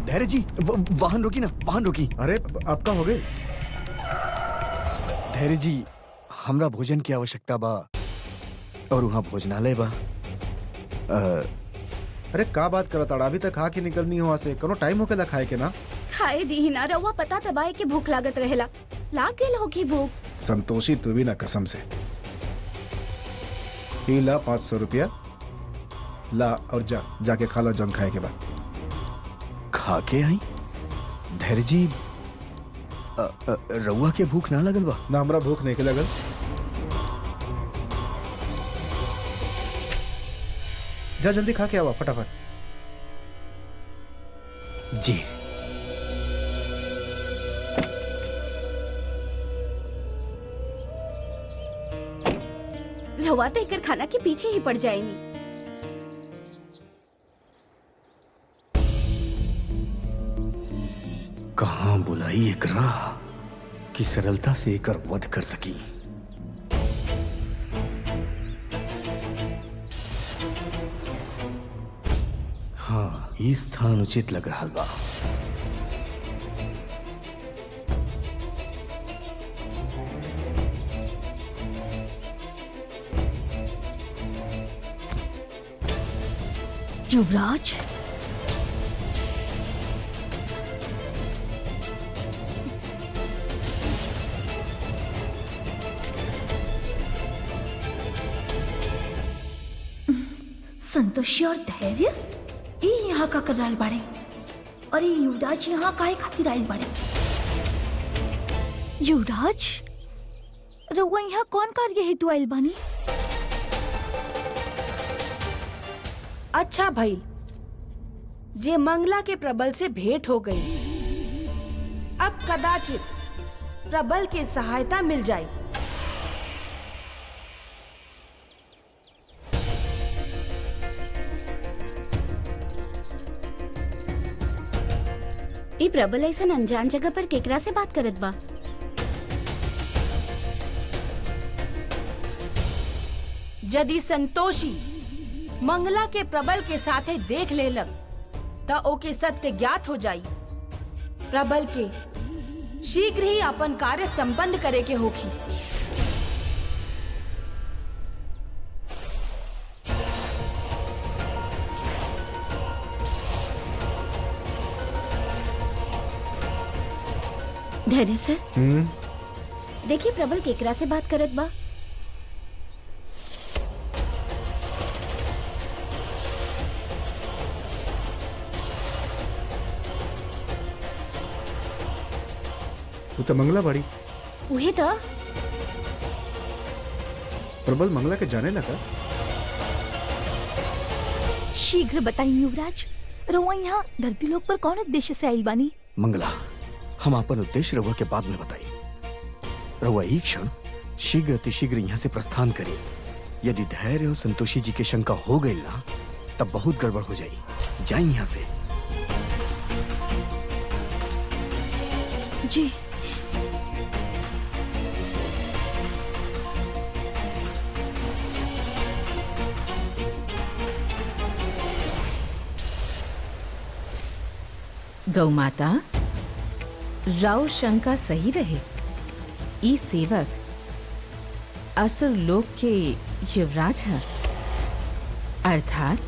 धैर्य जी वाहन रोकी ना, वाहन रोकी। अरे आपका हो गए? धैर्य जी हमरा भोजन की आवश्यकता बा और वहाँ भोजनालय बा। अरे का बात करत अड़ा, अभी तक खा के निकलनी हो से कोनो टाइम होके खाए के ना। खाए दी ना रउआ, पता तबाए के भूख लागत रहेला, लाग गेल होगी भूख। संतोषी तू भी ना कसम से। ही ला 500 रुपया ला और जाके खा ला जौन खाए के बाद। खा के आई? धैर्य जी रउआ के भूख ना लगल बा? ना हमरा भूख नहीं के लगल। जा जल्दी खा के आवा फटाफट। जी। रउआ तो एकर खाना के पीछे ही पड़ जाएनी। कहाँ बुलाई एकरा कि सरलता से एकर वध कर सकी। हाँ, ई स्थान उचित लग रहा बा। युवराज, संतोषी और धैर्य ये यहाँ का कर रहा बाड़े और ये युवराज यहाँ काहे खातिर आयल बाड़े? युवराज, रउआ यहाँ कौन कार्य हेतु आयल बानी? अच्छा भाई, जे मंगला के प्रबल से भेंट हो गई, अब कदाचित प्रबल की सहायता मिल जाए। ई प्रबल ऐसन अनजान जगह पर केकरा से बात करत बा? यदि संतोषी मंगला के प्रबल के साथे देख लेलक त ओके सत्य ज्ञात हो जाई। प्रबल के शीघ्र ही अपन कार्य संपन्न करे के होखी। धैर्य सर, देखिए प्रबल केकरा से बात करत बा। तू तो मंगला बाड़ी। उहे तो। प्रबल मंगला के जाने लगा। शीघ्र बताइए युवराज, रउआ यहाँ धरती लोक पर कौन उद्देश्य से आयल बानी? मंगला, हम अपन उद्देश्य रउआ के बाद में बताई। रउआ एक क्षण शीघ्र अतिशीघ्र यहाँ से प्रस्थान करिए। यदि धैर्य और संतोषी जी के शंका हो गई ना, तब बहुत गड़बड़ हो जाई। जाए यहाँ से। जी। गौ माता, राव शंका सही रहे। ई सेवक असुर लोक के युवराज है, अर्थात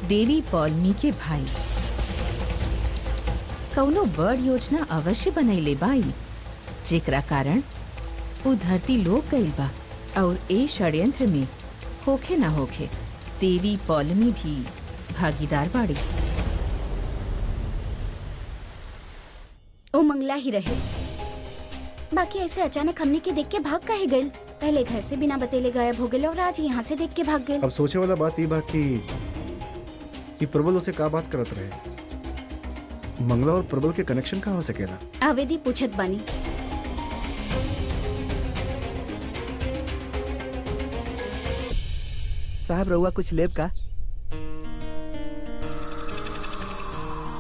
देवी पौलमी के भाई। कौनो बड़ योजना अवश्य बनैले बाई, जेकरा कारण उ धरती लोक गइल बा। और ए षड्यंत्र में होखे ना होखे देवी पौलमी भी भागीदार बाड़ी। ओ मंगला ही रहे। बाकी ऐसे अचानक हमने के देख के भाग काहे गइल? पहले घर से बिना बतेले गायब हो गइल और आज यहाँ से देख के भाग गइल। अब सोचे वाला बात ये बा कि प्रबल उसे का बात करत रहे। मंगला और प्रबल के कनेक्शन का हो सकेला? आवेदी पूछत बानी। साहब रउआ कुछ लेब का?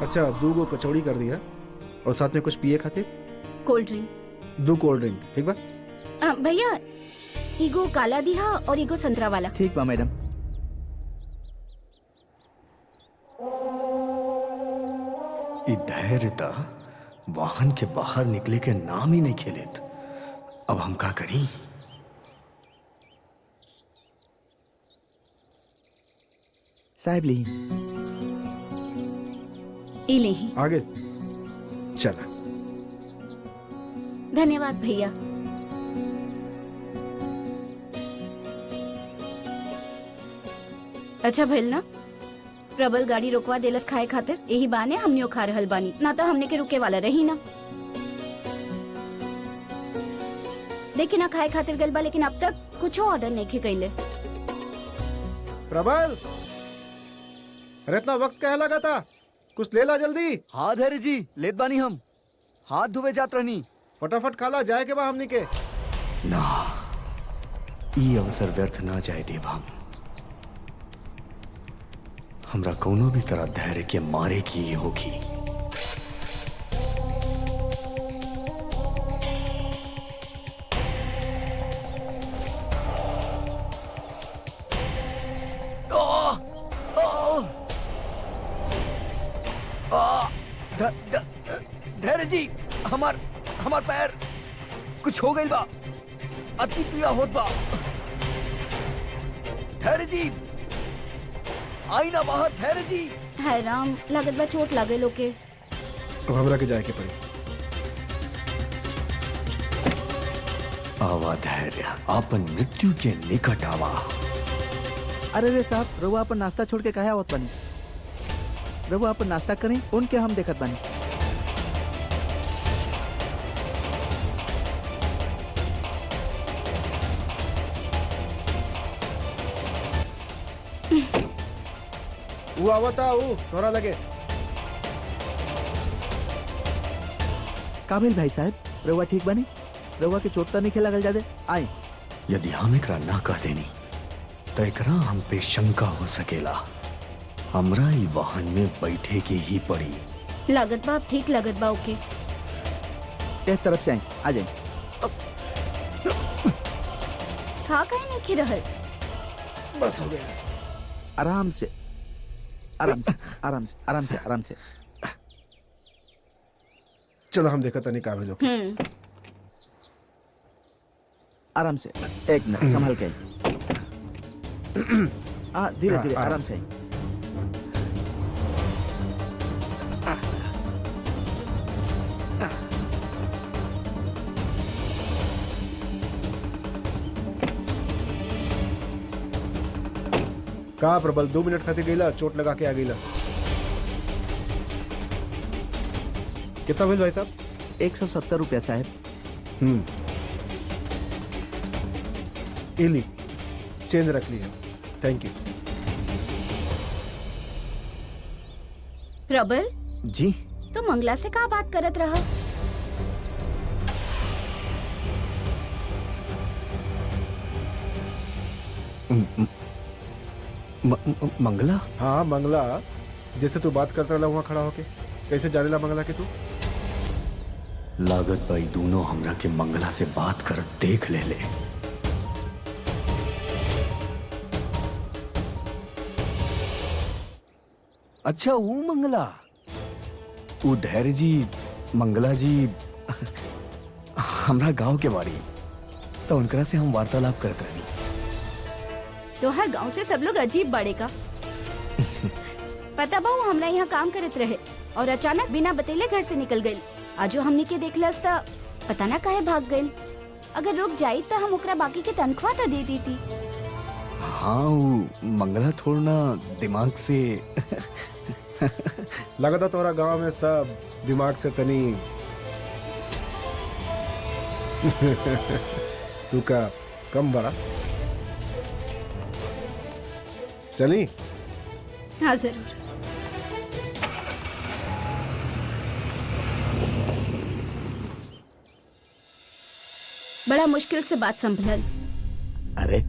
अच्छा, 2 कचौड़ी कर दिया और साथ में कुछ पिए खातिर? Cold drink. 2 कोल्ड ड्रिंक, ठीक बा? भैया ईगो काला दिहा और ईगो संतरा वाला। ठीक बा मैडम। ई धैर्यता वाहन के बाहर निकले के नाम ही नहीं खेलेत। अब हम का करी? साहब ली ई लेही। आगे चला। धन्यवाद भैया। अच्छा भइल ना प्रबल गाड़ी रोकवा देलस खाए खातिर। यही बाने हमनियो खा रहल बानी, ना तो हमने के रुके वाला रही ना। देखी ना खाए खातिर गइल बा, लेकिन अब तक कुछ ऑर्डर नहीं के कइले। प्रबल, अरे इतना वक्त क्या लगा था? कुछ ले ला जल्दी। हाँ धैर्य जी, लेत बानी हम। हाथ धोवे जात रहनी। फटाफट खाला, जाए के बा हमनी के। ना, ई अवसर व्यर्थ ना जाए देव। हमरा कोनो भी तरह धैर्य के मारे की ही होगी। धैर्य जी, हमार पैर कुछ हो गई बा, अति पीड़ा होत बा। धैर्य जी, आई ना बाहर। धैर्य जी। हाय राम, लागत बा चोट लागे लोके। अब हमरा के जाए के पड़ी। आवा धैर्य, आपन मृत्यु के निकट आवा। अरे रे साहब, रहुआ अपन नाश्ता छोड़ के कहा आवत बानी? रहुआ अपन नाश्ता करें, उनके हम देखत बानी। वो आवता, वो थोड़ा लगे। काबिल भाई साहब, रहुआ ठीक बानी? रहुआ के चोट तो नहीं खेला गल जादे? आई। यदि हम एकरा ना कह देनी तो एकरा हम पे शंका हो सकेला। हमरा ई वाहन में बैठे के ही पड़ी। लागत बा अब ठीक लागत बा ओके। इस तरफ से आई, आ जाए। खा कहीं नहीं खी रहल। बस हो गया। आराम से आराम से आराम से आराम से आराम से। चलो हम देखा तनी काबिल लोग। आराम से, एक मिनट संभल के। धीरे धीरे आराम से। कहा प्रबल, 2 मिनट खातिर गईला, चोट लगा के आ गईला। कितना बिल भाई साहब? 170 रुपया साहब। इली चेंज रख ली है, थैंक यू। प्रबल, जी? तो मंगला से का बात करत रहा? मंगला? हाँ मंगला, जैसे तू बात करता रहा वहाँ खड़ा होके। कैसे जानेला मंगला के तू? लागत भाई दोनों हमरा के मंगला से बात करत देख ले। अच्छा वो मंगला, वो धैर्य जी, मंगला जी हमरा गांव के बारी, तो उनकरा से हम वार्तालाप करत रही। तो हर गांव से सब लोग अजीब बड़े का। पता बा वो हमरा यहाँ काम करत रहे और अचानक बिना बतेले घर से निकल गई। आजो हमनी के देखलस त पता ना काहे भाग गई। अगर रुक जाई तो हम ओकरा बाकी के तनख्वाह तो दे देती। हाँ वो मंगला थोड़ा ना दिमाग से लगा था तोरा गांव में सब दिमाग से तनी तू का कम बड़ा। चली? हाँ जरूर। बड़ा मुश्किल से बात संभलल। अरे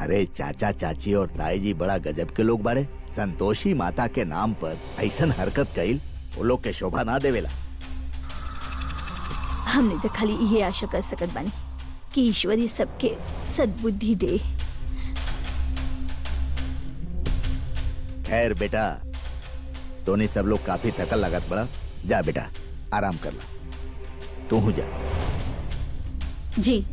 अरे चाचा चाची और ताई जी बड़ा गजब के लोग बाड़े। संतोषी माता के नाम पर ऐसन हरकत कईल वो लोग के शोभा ना देवेला। हमने तो खाली यही आशा कर सकत बानी कि ईश्वरी सबके सद्बुद्धि दे। खैर बेटा, तो नहीं सब लोग काफी थकल लागत बड़ा। जा बेटा आराम कर ला, तू जा। जी।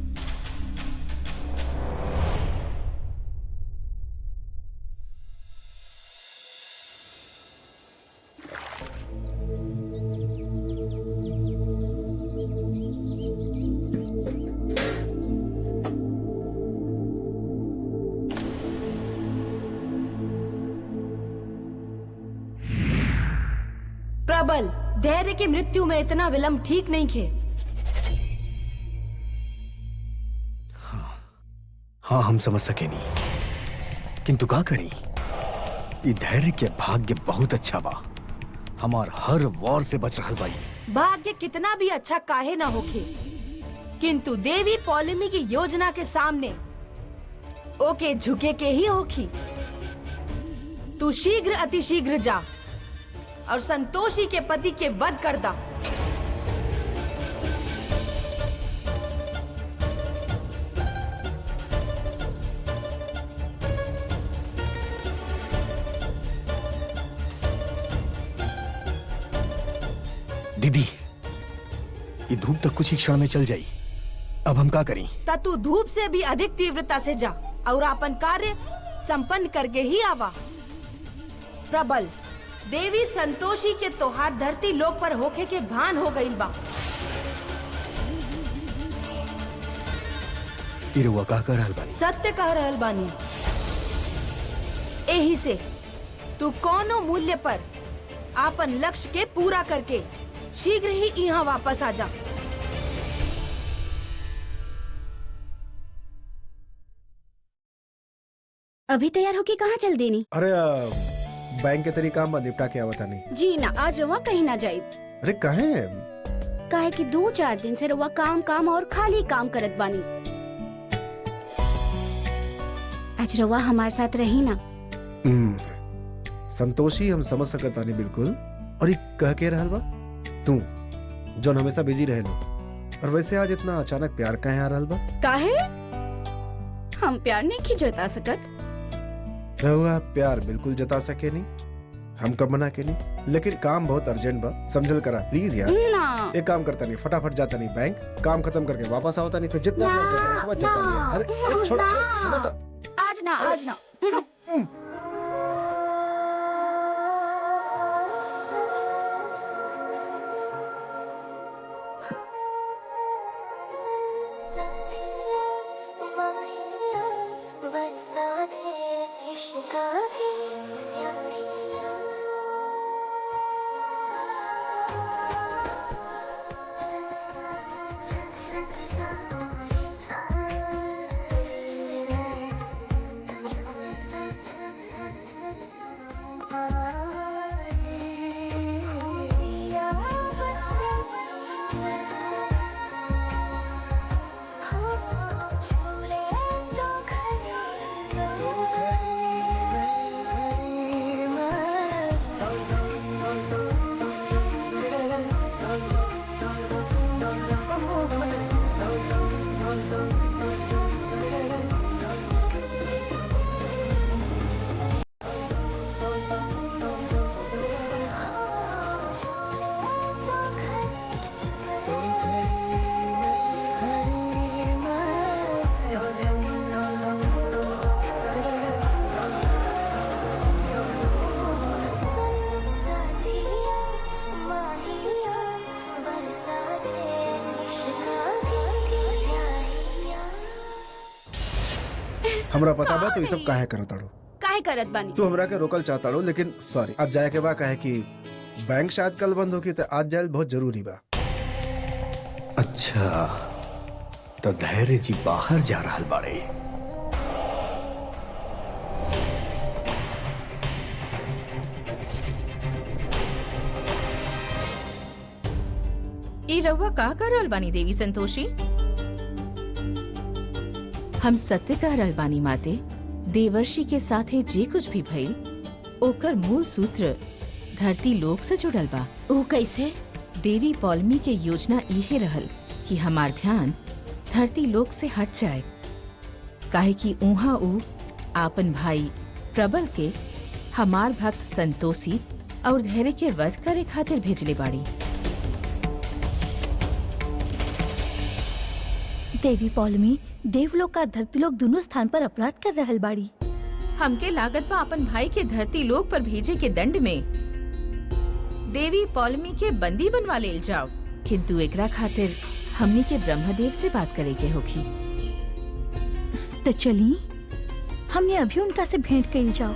प्रबल, धैर्य की मृत्यु में इतना विलंब ठीक नहीं खे। हाँ हम समझ सके नहीं, किंतु का करी। ई धैर्य के भाग्य बहुत अच्छा बा, हमार हर वार से बच रहल बाई। भाग्य कितना भी अच्छा काहे ना होखे, किंतु देवी पौलमी की योजना के सामने ओके झुके के ही होखी। तू शीघ्र अतिशीघ्र जा और संतोषी के पति के वध कर दा। दीदी, ये धूप तक कुछ ही क्षण में चल जाई, अब हम का करें? ता तू धूप से भी अधिक तीव्रता से जा और अपन कार्य संपन्न करके ही आवा। प्रबल, देवी संतोषी के तोहार धरती लोक पर होखे के भान हो गईल बा। इरुआ का कह रहल बानी? सत्य कह रहल बानी। एही से तू कोनो मूल्य पर आपन लक्ष्य के पूरा करके शीघ्र ही यहाँ वापस आ जा। अभी तैयार होके कहाँ चल देनी? अरे बैंक के तरीका में निपटा के आवता नहीं। जी ना, आज रवा कहीं ना जाए। अरे काहे? काहे कि 2-4 दिन से रवा काम काम और खाली काम करत बानी। आज रवा हमारे साथ रही ना। संतोषी हम समझ सकता नहीं बिल्कुल। और ये कह के रहल बा तू जोन हमेशा बिजी रहे लो, और वैसे आज इतना अचानक प्यार काहे आ रहल बा? काहे? हम प्यार नहीं की जता सकत। रहुआ प्यार बिल्कुल जता सके नहीं, हम कब मना के नहीं, लेकिन काम बहुत अर्जेंट बा, समझल करा प्लीज यार। ना एक काम करता नहीं, फटाफट जाता नहीं बैंक, काम खत्म करके वापस आवता नहीं, फिर जितना प्यार करता है, समझ जाता नहीं। अरे छोड़, सुनो तो। आज ना, आज ना। हमरा पता बा तू ये सब काहे करत ताड़ो। काहे करत बानी? तू हमरा के रोकल चाहताड़ो, लेकिन सॉरी आज जाए के बा, काहे कि बैंक शायद कल बंद होगी, तो आज जाए बहुत जरूरी बा। अच्छा, तो धैर्य जी बाहर जा रहल बाड़े। ई रउआ का कर रहल बानी देवी संतोषी? हम सत्य कह रहल बानी माते। देवर्षि के साथे जे कुछ भी भइल ओकर मूल सूत्र धरती लोक से जुड़ल बा। ओ कैसे? देवी पौलमी के योजना इहे रहल कि हमार ध्यान धरती लोक से हट जाए, काहे कि उहाँ ऊ आपन भाई प्रबल के हमार भक्त संतोषी और धैर्य के वध करे खातिर भेजले बाड़ी। देवी पौलमी देवलोक का धरतीलोक दोनों स्थान पर अपराध कर रहल बाड़ी। हमके लागत बा अपन भाई के धरती लोक पर भेजे के दंड में देवी पौलमी के बंदी बनवा लेल जाओ, किंतु एकरा खातिर हमनी के ब्रह्मदेव से बात करे के होगी। तो चली हमने अभी उनका से भेंट कइल जाओ।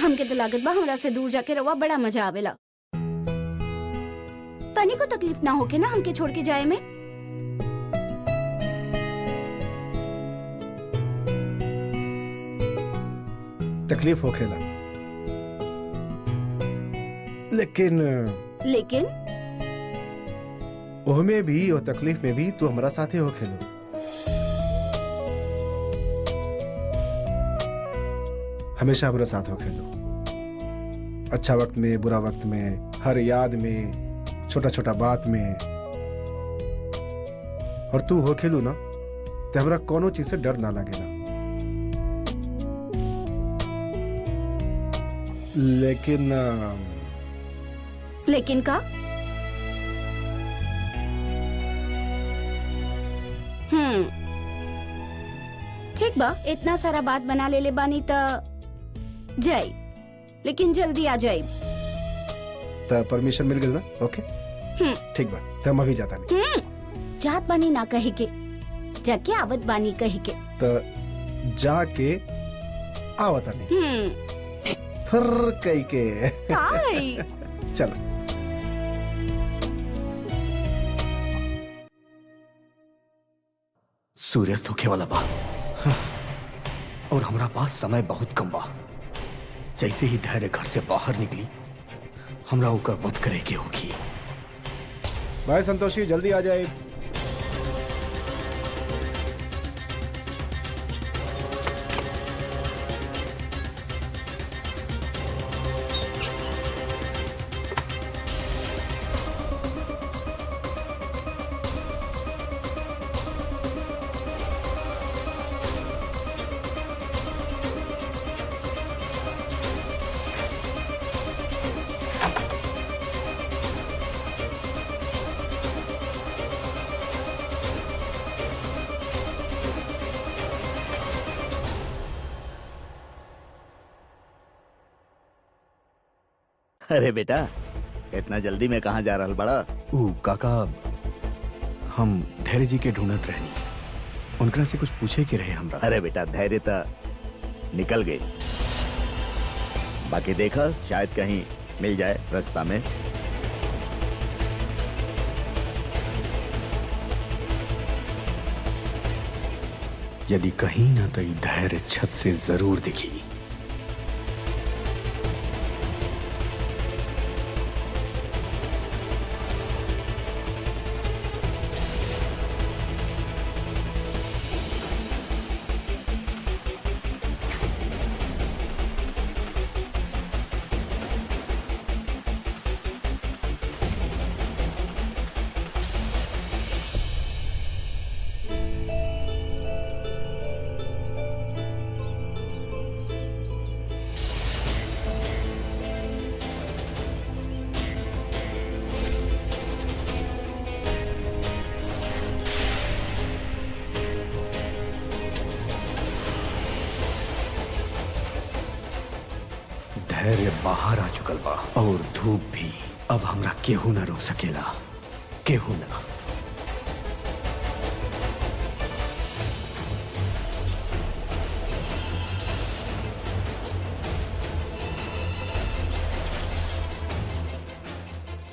हमके तो लागत बा हमरा से दूर जाके रवा बड़ा मजा आवेला। तनी को तकलीफ ना होके ना हमके छोड़ के जाए में। तकलीफ होखेला, लेकिन ओहमे भी और तकलीफ में भी तू हमारा साथे होखेलो। हमेशा हमारा साथ होखेलो, अच्छा वक्त में, बुरा वक्त में, हर याद में, छोटा छोटा बात में। और तू होखेलू ना तो हमरा कोनो चीज से डर ना लगेला। लेकिन का? ठीक बा, इतना सारा बात बना ले बानी त जाई, लेकिन जल्दी आ जाई। तो परमिशन मिल गई ना? ओके ठीक बा, तो हम अभी जाता नहीं। जात बानी ना कही के, जाके आवत बानी कही के। तो जाके आवता नहीं फिर कही के काई? चलो। सूर्यास्त होखे वाला बा और हमरा पास समय बहुत कम बा। जैसे ही धैर्य घर से बाहर निकली, हमरा ओकर वध करे के होगी। भाई संतोषी जल्दी आ जाए। अरे बेटा, इतना जल्दी में कहाँ जा रहल बड़ा? काका, हम धैर्य जी के ढूंढत रहनी, उनकरा से कुछ पूछे के रहे हमरा। अरे बेटा, धैर्य तो निकल गई, बाकी देखा शायद कहीं मिल जाए रास्ता में। यदि कहीं ना तो धैर्य छत से जरूर दिखी। धैर्य बाहर आ चुकल बा और धूप भी। अब हमरा केहू ना रोक सकेला, केहू ना।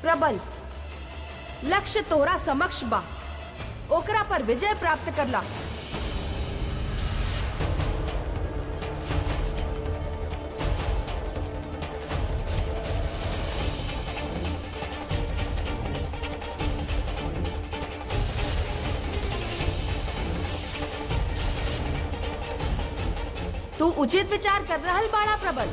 प्रबल, लक्ष्य तोरा समक्ष बा, ओकरा पर विजय प्राप्त करला। तू उचित विचार कर रहल बाड़ा प्रबल।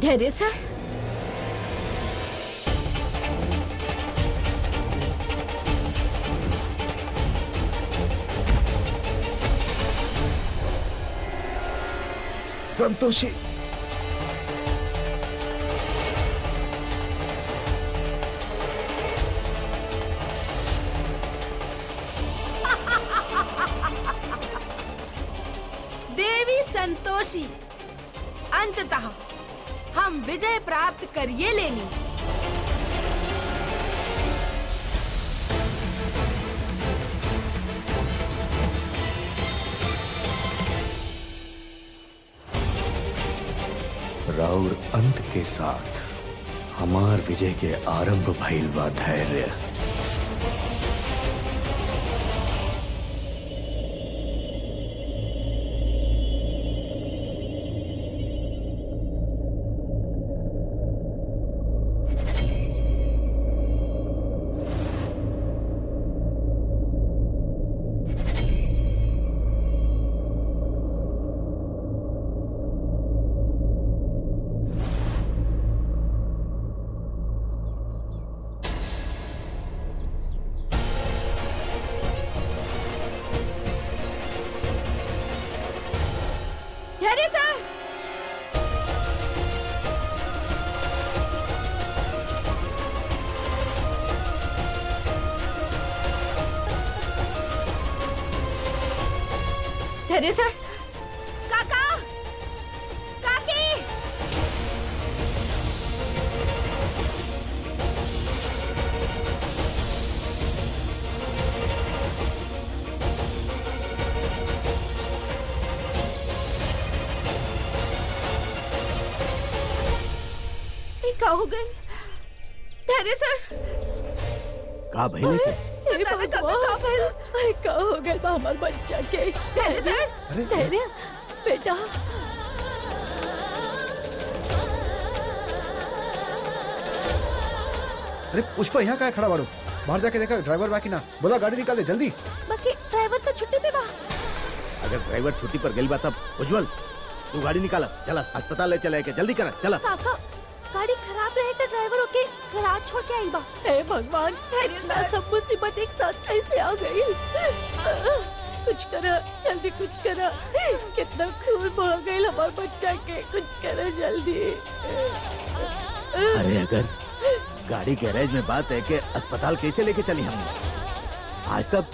धैर्य सर। संतोषी, देवी संतोषी, अंततः हम विजय प्राप्त करिए लेनी। राउर अंत के साथ हमार विजय के आरंभ भइल बा धैर्य। धैर्य सर। धैर्य सर। काका, काकी। ये का हो गए? धैर्य सर। का भइले के? पता ना काका का भइल? का हो गए बा हमार बच्चा के? धैर्य सर। धैर्य बेटा, अरे पुष्पा यहाँ का खड़ा बाड़ू? बाहर जाके देखा ड्राइवर बाकी ना। बोला गाड़ी निकाल दे जल्दी। बाकी ड्राइवर तो छुट्टी पे बा। अगर ड्राइवर छुट्टी पर गइल बा तब उज्जवल तू गाड़ी निकाला, चला अस्पताल ले चले के जल्दी करा, चला। काका, गाड़ी खराब रहे तो ड्राइवर ओके गराज छोड़ के आई बा। हे भगवान, ना सब मुसीबत एक साथ कैसे आ गई? कुछ करा, जल्दी कुछ करा। कितना खून बह गई हमारे बच्चा के, कुछ करा जल्दी। अरे अगर गाड़ी गैरेज में बात है कि अस्पताल कैसे लेके चली हम? आज तक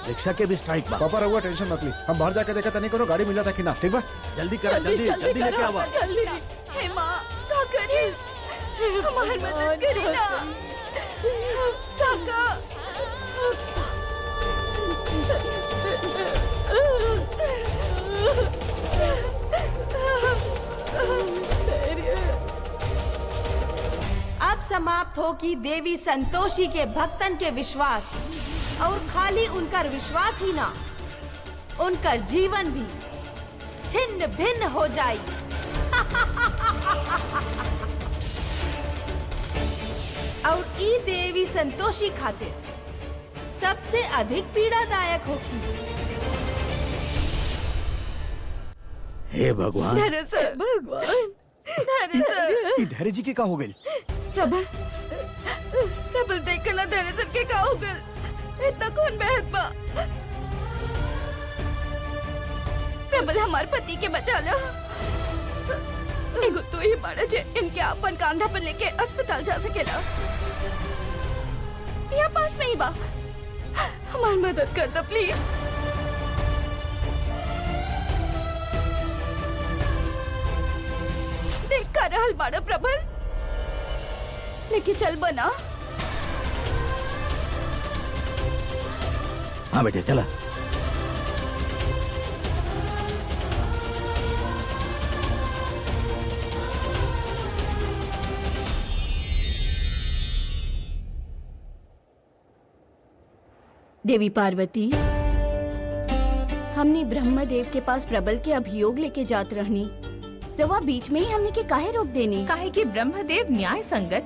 रिक्शा के भी स्ट्राइक बा। पापा रहुआ टेंशन मत ली, हम बाहर जाके देखा तनी कोनो गाड़ी मिल जाता कि ना। ठीक बा, जल्दी करा, जल्दी जल्दी लेके आवा। जल्दी। हे माँ, का करे? हमारी मदद करी ना। काका। अब समाप्त हो की देवी संतोषी के भक्तन के विश्वास, और खाली उनकर विश्वास ही ना, उनकर जीवन भी छिन्न भिन्न हो जाई। और ई देवी संतोषी खातिर सबसे अधिक पीड़ादायक होगी। हे भगवान, धैर्य सर। भगवान, धैर्य सर। ई धैर्य जी के का हो गइल? प्रबल, प्रबल देख ना धैर्य सर के का हो गइल? इतना खून बहत बा। प्रबल, हमार पति के बचा लो। एगो तू ही बाड़ा जे इनके अपन कांधा पर लेके अस्पताल जा सकेला। यहाँ पास में ही बा। हमारी मदद कर दो प्लीज। देख कर रहल बाड़ा प्रबल, लेके चल बना। हाँ बेटे चला। देवी पार्वती, हमने ब्रह्मदेव के पास प्रबल के अभियोग लेके जात रहनी, रवा बीच में ही हमने के काहे रोक देनी? काहे कि ब्रह्मदेव न्याय संगत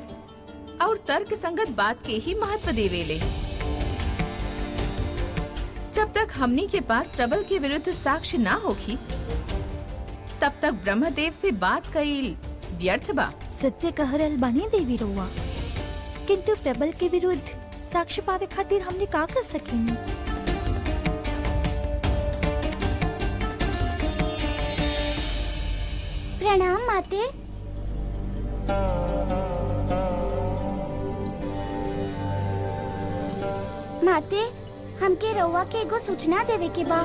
और तर्क संगत बात के ही महत्व देवेले। जब तक हमनी के पास प्रबल के विरुद्ध साक्ष्य ना होगी, तब तक ब्रह्मदेव से बात कईल व्यर्थ बा। सत्य कह रहल बानी देवी रउआ, किंतु प्रबल के विरुद्ध साक्ष्य पावे खातिर हमने का कर सकेनी? प्रणाम माते। माते, हमके रउआ के एगो सूचना देवे के बा।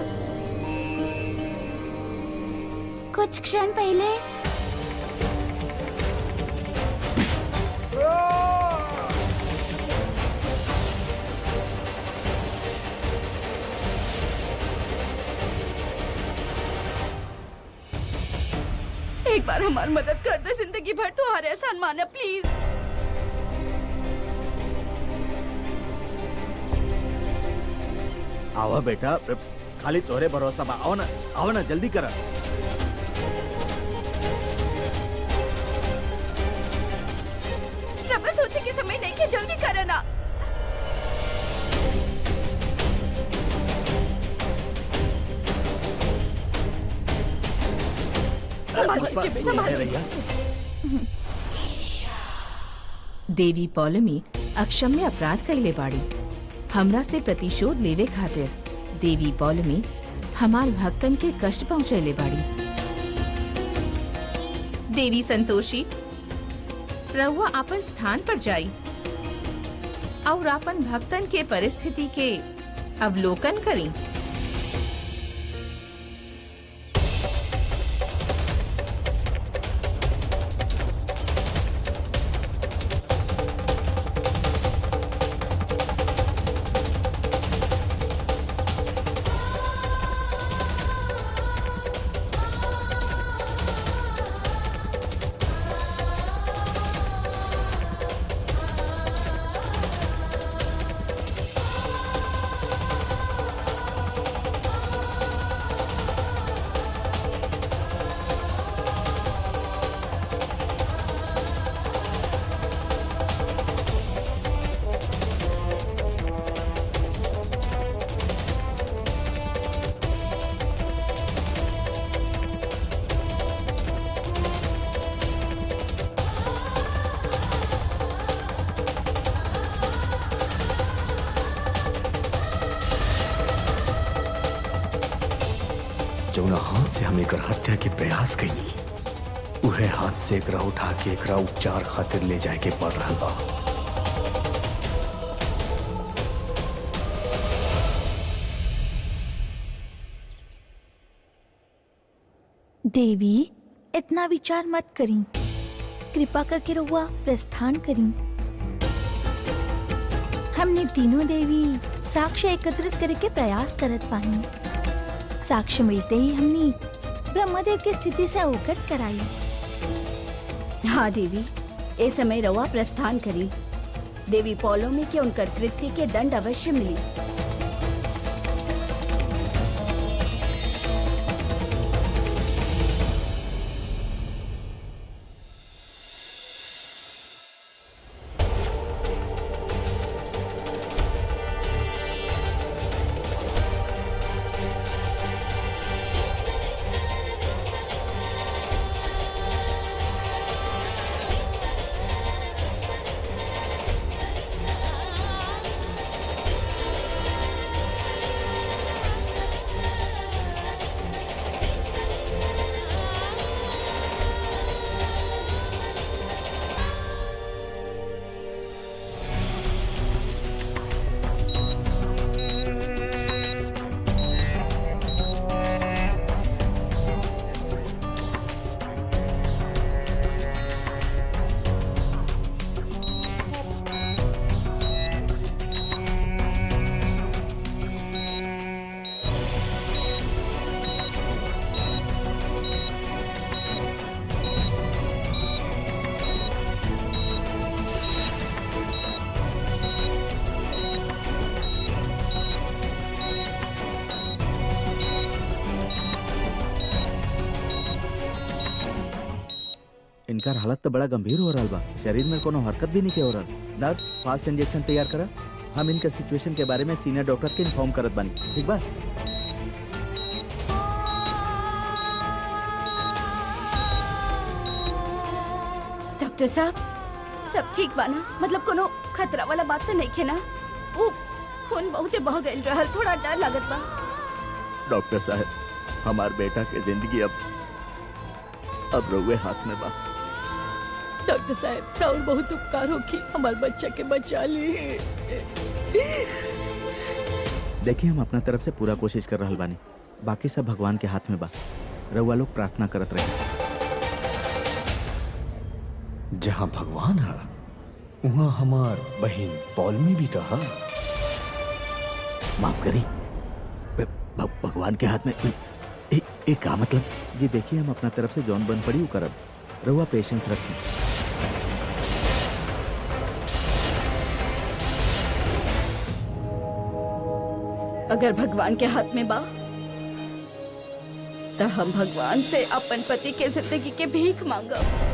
कुछ क्षण पहले एक बार हमारी मदद कर दे, जिंदगी भर तुम्हारे एहसान माना प्लीज। आवा बेटा, खाली तोरे भरोसा बा। आओ ना जल्दी करा। प्रबल सोचे के समय नहीं कि जल्दी करे ना। देवी पौलमी अक्षम्य अपराध कैले बाड़ी। हमरा से प्रतिशोध लेवे खातिर देवी पौलमी हमार भक्तन के कष्ट पहुँचैले बाड़ी। देवी संतोषी, रउआ अपन स्थान पर जाई और अपन भक्तन के परिस्थिति के अवलोकन करी। जौना हाथ से हम एकर हत्या के प्रयास कईनी, उहे हाथ से एकरा उठा के एकरा उपचार खातिर ले जाए के पड़ रहल बा। देवी, इतना विचार मत करी, कृपा करके रउआ प्रस्थान करी। हमने तीनों देवी साक्ष्य एकत्रित करे के प्रयास करत पानी। साक्ष्य मिलते ही हमने ब्रह्मदेव की स्थिति से अवगत कराई। हाँ देवी, ए समय रउआ प्रस्थान करी। देवी पौलोमी के उनकर कृत्य के दंड अवश्य मिली। इनकार हालत तो बड़ा गंभीर हो रहा बा। शरीर में कोनो हरकत भी नहीं के हो रहा। नर्स, फास्ट इंजेक्शन तैयार करा। हम इनके सिचुएशन के बारे में सीनियर डॉक्टर के इन्फॉर्म करत बानी। ठीक बा? डॉक्टर साहब सब ठीक बा ना? मतलब कोनो खतरा वाला बात तो नहीं है ना? वो खून बहुते बह गइल रहल, थोड़ा डर लागत बा। डॉक्टर साहब, हमार बेटा के जिंदगी अब रउए हाथ में बा। डॉक्टर साहब राउर बहुत उपकार होगी, हमारे बच्चा के बचा ली। देखिए, हम अपना तरफ से पूरा कोशिश कर रहल बानी, बाकी सब भगवान के हाथ में बा। रउआ लोग प्रार्थना करत रहे। जहाँ भगवान है वहाँ हमार बहन पौलमी भी रहा। माफ करी, भगवान के हाथ में एक का मतलब? जी देखिए, हम अपना तरफ से जौन बन पड़ी वो करब। रउआ पेशेंस रखें। अगर भगवान के हाथ में बा तो हम भगवान से अपन पति के जिंदगी के भीख मांगब।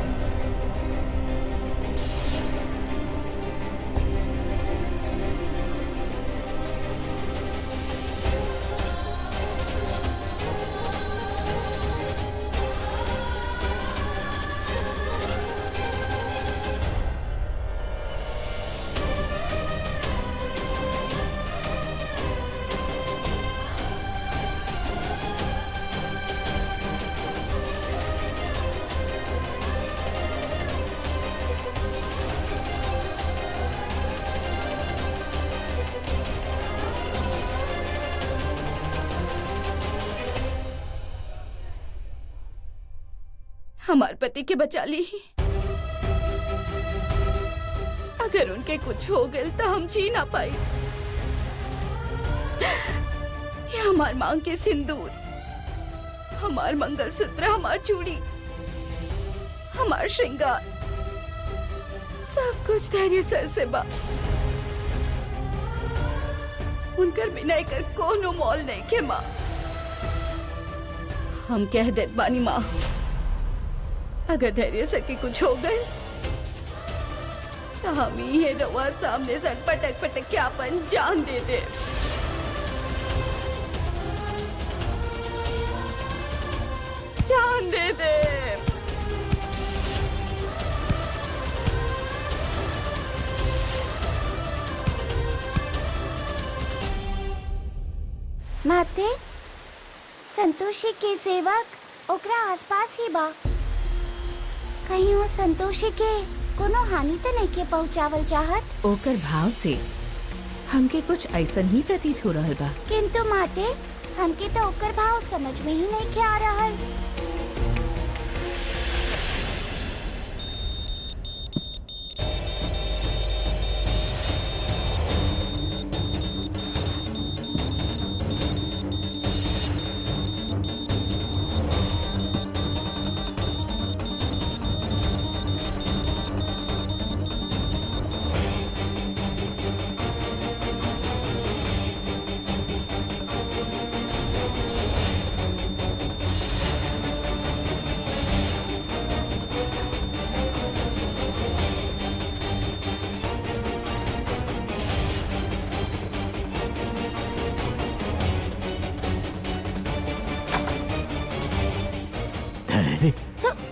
हमारे पति के बचा ली। अगर उनके कुछ हो गए तो हम जी ना पाए। ये हमार मांग के सिंदूर, हमार मंगलसूत्र, हमार चूड़ी, हमार श्रृंगार, सब कुछ धैर्य सर से बा। उनकर बिना एकर कोनो मोल नहीं के माँ। हम कह देत बानी माँ, अगर धैर्य सर के कुछ हो गए तो हम ये रवा सामने सर पटक पटक के अपन जान दे दे। जान दे दे। माते, संतोषी के सेवक ओकरा आसपास ही बा। कहीं वो संतोषी के कोनो हानि तो नहीं के पहुँचावल चाहत। ओकर भाव से हमके कुछ ऐसन ही प्रतीत हो रहल बा। किंतु माते, हमके तो ओकर भाव समझ में ही नहीं के आ रहल।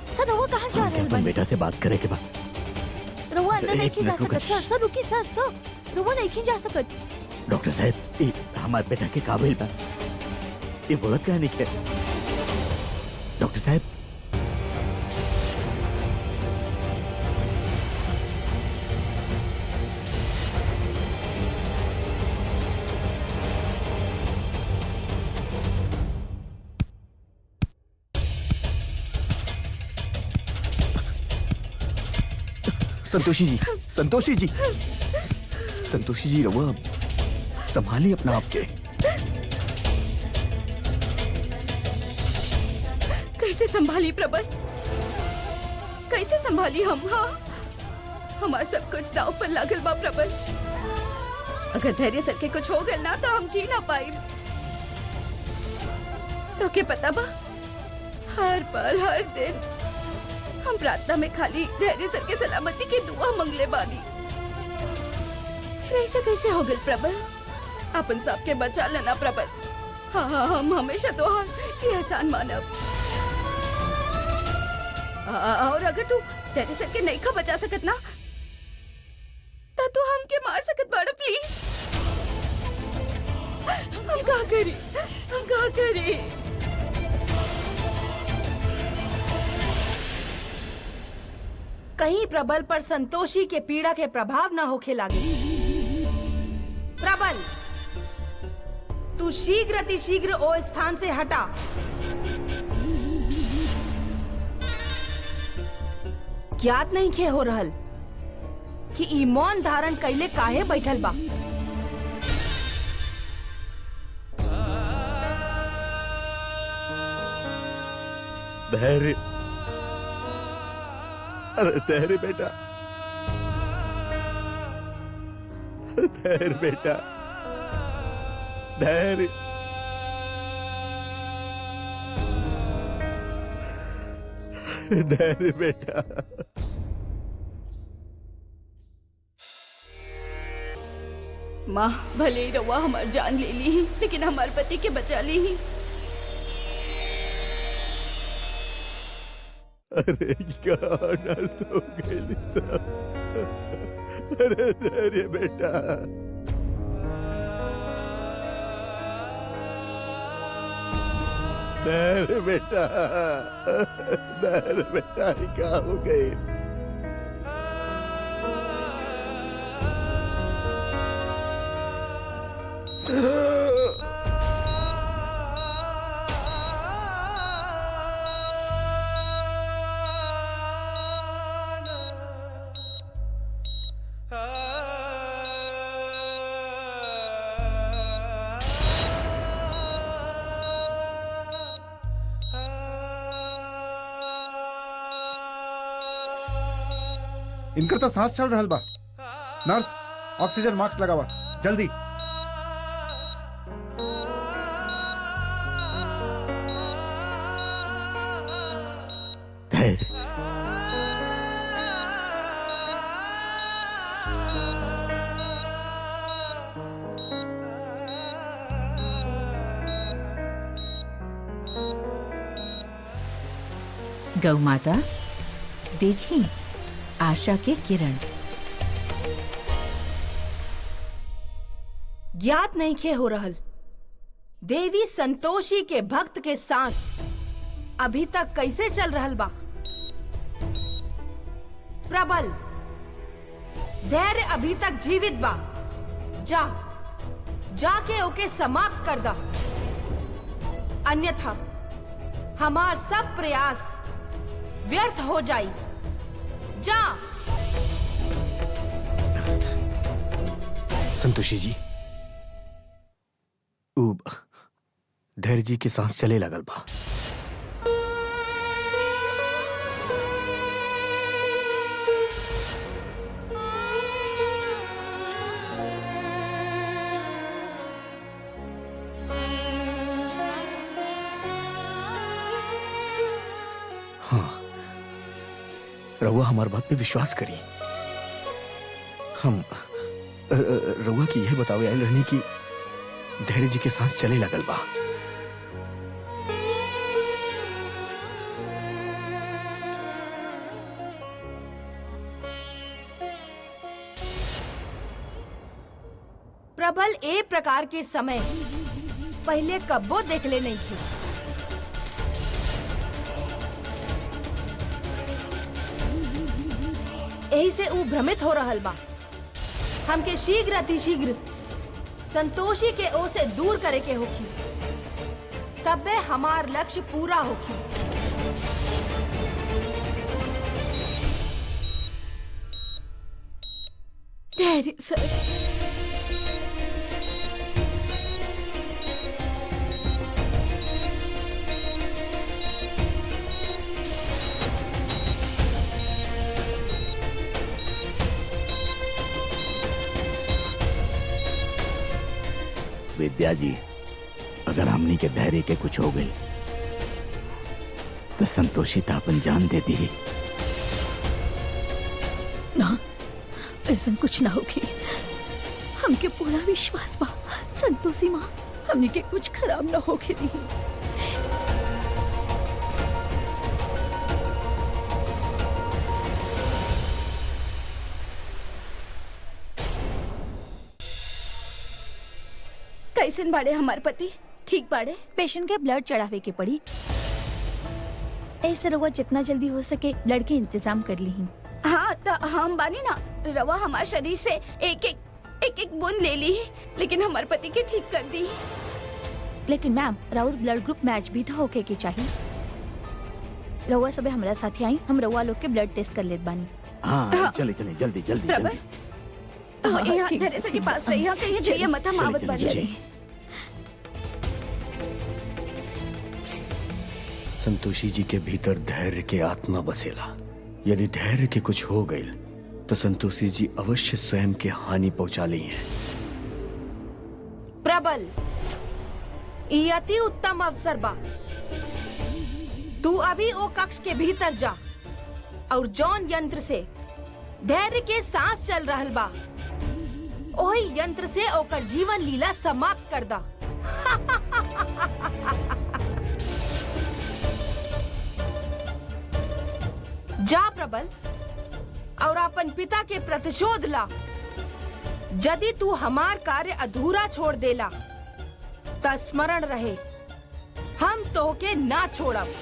सर रहुआ कहाँ जा रहे अपन हैं? बेटा से बात करे के बा। रहुआ अंदर नहीं एक जा मिनट रुको। सकत। सर रुकी सर रहुआ नहीं जा सकत। डॉक्टर साहब, ये हमारे बेटा के काबिल बा। ये बोलत क्या नहीं है डॉक्टर साहब? संतोषी जी, संतोषी जी, संतोषी जी, रवा संभालिए अपना आप के। कैसे संभाली प्रबल, कैसे संभाली हम? हाँ, हमार सब कुछ दांव पर लागल बा प्रबल। अगर धैर्य सर के कुछ हो गए ना तो हम जी ना पाए। तो के पता बा, हर पल हर दिन हम प्रार्थना में खाली धैर्य सर के सलामती की दुआ मंगले बानी। फिर ऐसा कैसे हो गए प्रबल? अपन साहब के बचा लेना प्रबल। हाँ, हम हमेशा तोहार ये एहसान मानब। और अगर तू धैर्य सर के नहीं खा बचा सकत ना तो तू हमके मार सकत बाड़ा प्लीज। हम का करी कहीं प्रबल पर संतोषी के पीड़ा के प्रभाव ना होखे लागे। प्रबल, तू शीघ्र अतिशीघ्र ओ स्थान से हटा। ज्ञात नहीं खे हो रहल कि ई मौन धारण कैले काहे बैठल बा। धैर्य, अरे धैर्य बेटा, धैर्य बेटा, धैर्य, धैर्य बेटा। माँ भले ही रवा हमार जान ले ली लेकिन हमारे पति के बचा ली ही। अरे क्या अनर्थ हो गई सब। अरे धैर्य बेटा, धैर्य बेटा, धैर्य बेटा, क्या हो गई। इनकर तो सांस चल रहल बा। नर्स, ऑक्सीजन मास्क लगावा जल्दी। धैर्य, गौ माता देखी आशा के किरण। ज्ञात नहीं खे हो रहल देवी संतोषी के भक्त के सांस अभी तक कैसे चल रहल बा। प्रबल, धैर्य अभी तक जीवित बा। जाके ओके समाप्त कर दा, अन्यथा हमार सब प्रयास व्यर्थ हो जाई। जा। संतोषी जी, धैर्य जी की सांस चले लगल बा। हाँ, रउआ हमार बात पे विश्वास करी। हम रउआ की यह बतावे आयल रहनी कि धैर्य जी के सांस चले लगल बा। प्रबल ए प्रकार के समय पहले कब्बो देखले नहीं थे। यही से ऊ भ्रमित हो रहल बा। हमके शीघ्र अतिशीघ्र संतोषी के ओ से दूर करे के होखी, तबे हमार लक्ष्य पूरा होखी। धैर्य सर, विद्या जी, अगर हमनी के धैर्य के कुछ हो गई तो संतोषी तो अपन जान दे दी। ना, ऐसा कुछ ना होगी। हमके पूरा विश्वास बा संतोषी माँ हमने के कुछ खराब ना होके दी। कैसन बाड़े हमार पति? ठीक बाड़े? पेशेंट के ब्लड चढ़ावे के पड़ी, ऐसे रउआ जितना जल्दी हो सके ब्लड के इंतजाम कर ली। हाँ तो हम बानी ना, रवा हमार शरीर से एक एक बूंद ले ली, लेकिन हमार पति के ठीक कर दी। लेकिन मैम राउर ब्लड ग्रुप मैच भी तो होके के चाहिए। रउआ सबे हमारा साथी आई, हम रउआ लोग के ब्लड टेस्ट कर लेत बानी। हाँ चले चले जल्दी जल्दी प्रबल, जल्दी। तुम हाँ, यहाँ ठीक है, धैर्य सर के ठीक है। पास रही, कहीं जाइए मत, हम आवत बानी। चलिए। संतोषी जी के भीतर धैर्य के आत्मा बसेला। यदि धैर्य के कुछ हो गई तो संतोषी जी अवश्य स्वयं के हानि पहुंचा ली है। प्रबल, ये अति उत्तम अवसर बा। तू अभी ओ कक्ष के भीतर जा और जौन यंत्र से धैर्य के सांस चल रहल बा, ओही यंत्र से ओकर जीवन लीला समाप्त कर दा। जा प्रबल और अपन पिता के प्रतिशोध ला। यदि तू हमार कार्य अधूरा छोड़ देला त स्मरण रहे, हम तोहके ना छोड़ब।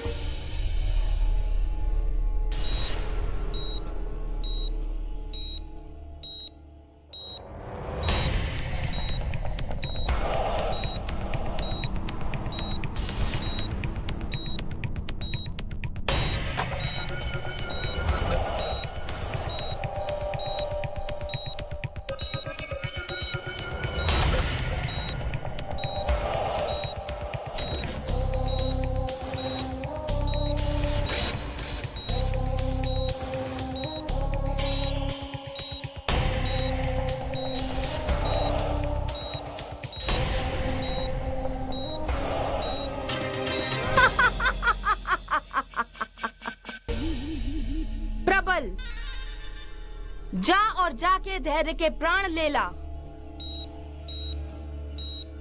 प्रबल, जा और जाके धैर्य के प्राण ले ला।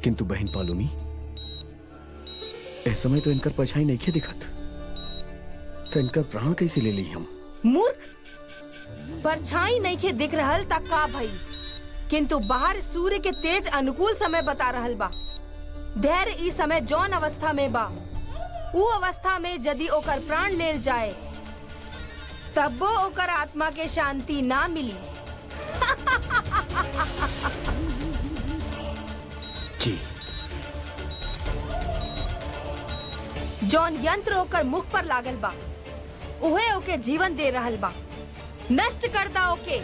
किंतु बहन पालुमी, इस समय तो इनकर परछाई नहीं दिखत, तो इनकर प्राण कैसे ले ली हम? मूर्ख, परछाई नहीं के दिख रहल तक का भई, किंतु बाहर सूर्य के तेज अनुकूल समय बता रहल बा। धैर्य इस समय जौन अवस्था में बा, उ अवस्था में यदि ओकर प्राण लेल जाए तब वो ओकर आत्मा के शांति ना मिली। जी, जौन यंत्र ओकर मुख पर लागल बा, उहे ओके जीवन दे रहल बा। नष्ट कर दा ओके।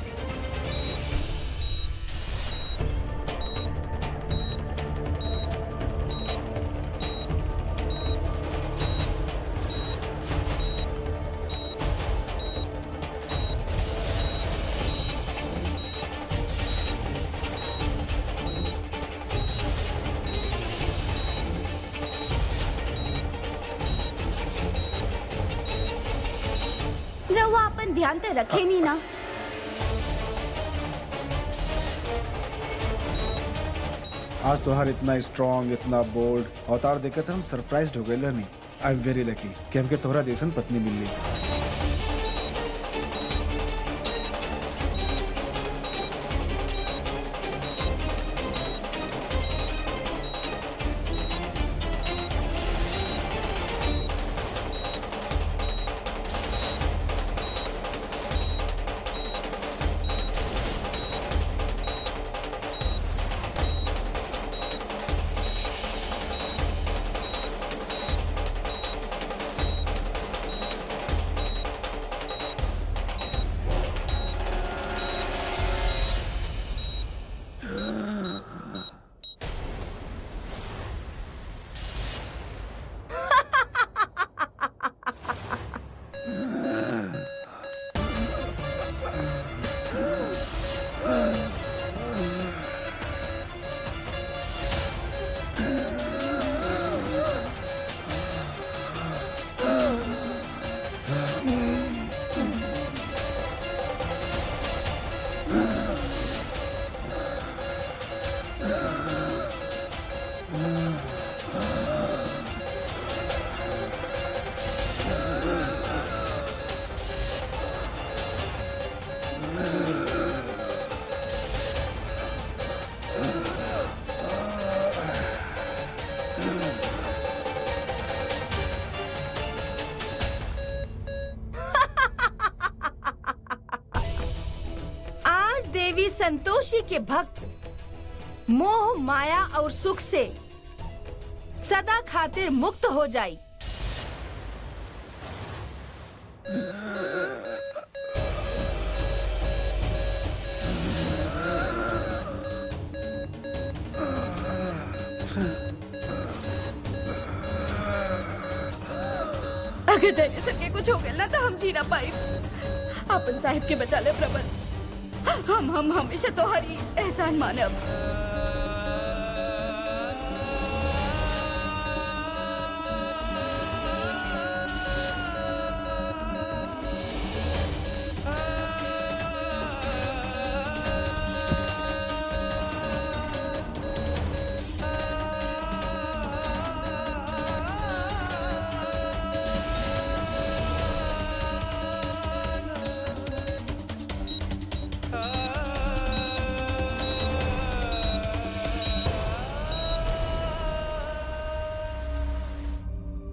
रवा अपन ध्यान तो रखे नहीं ना। आज तोहार इतना स्ट्रॉन्ग, इतना बोल्ड अवतार देखकर हम सरप्राइज्ड हो गए। नहीं, आई एम वेरी लकी कि हमके तोहरा जैसन पत्नी मिल ली। देवी संतोषी के भक्त मोह माया और सुख से सदा खातिर मुक्त हो जाई। अगर धैर्य सर के कुछ हो गया ना तो हम जी ना पाए। अपन साहिब के बचा ले प्रबल। हम हमेशा तोहारी एहसान मानब।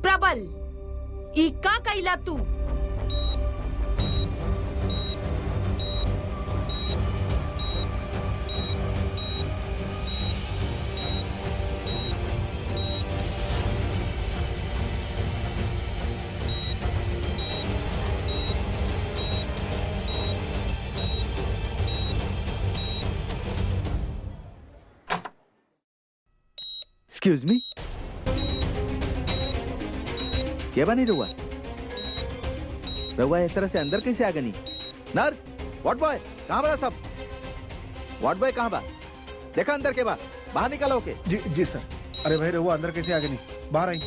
प्रबल, ई का कैला तू? एक्सक्यूज मी, क्या बनी रहुआ? रहुआ इस तरह से अंदर कैसे आ गई? नर्स, वार्ड बॉय, कहाँ बड़ा सब? वार्ड बॉय कहाँ बा? देखा अंदर के बा, बाहर निकालो के। जी जी सर। अरे भाई रहुआ अंदर कैसे आ गई? बाहर आई,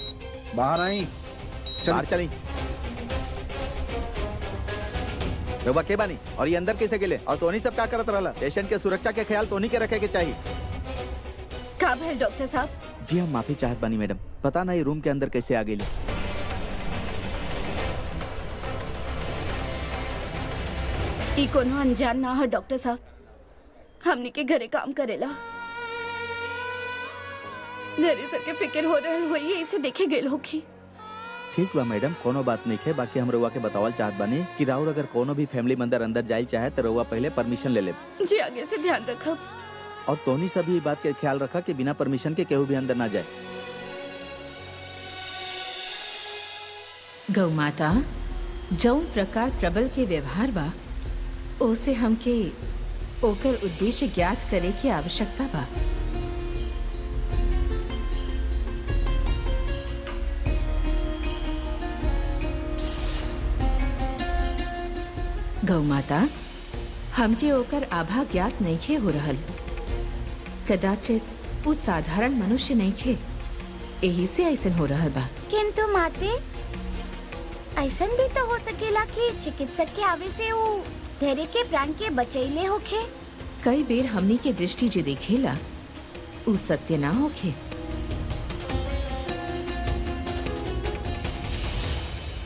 बाहर आई। बाहर चली। रहुआ के बानी और ये अंदर कैसे गेले? और तोनी सब का करत रहला? पेशेंट के सुरक्षा के ख्याल तोनी के रखे के चाहिए। का भइल डॉक्टर साहब? जी हम माफी चाहत बानी मैडम, पता नहीं रूम के अंदर कैसे आ गई। ई कोनो अनजान ना है डॉक्टर साहब। हमनी के घरे काम करेला। धैर्य सर के फिक्र हो रहल होई, इसे देखे गेल होखी। ठीक बा मैडम, कोनो बात नहीं है। बाकी हम रउआ के बतावल चाहत बानी कि राउर अगर कोनो भी फैमिली मेंबर अंदर जाइल चाहे तो रउआ पहले परमिशन ले ले। जी आगे से ध्यान रखब। और तोनी सभी बात के ख्याल रखा कि बिना परमिशन के केहू भी अंदर ना जाए। गौ माता, जौन प्रकार प्रबल के व्यवहार बा ओसे हमके ओकर उद्देश्य ज्ञात करे की आवश्यकता बा। गौ माता, हमके ओकर आभा ज्ञात नइखे हो रहल। कदाचित उ साधारण मनुष्य नइखे, यही से ऐसन हो रहल बा। किंतु माते, ऐसन भी तो हो सकेला कि चिकित्सक के आवे से वो धैर्य के प्राण के बचैले होखे। कई बेर हमनी के दृष्टि जे देखेला उ सत्य ना होखे।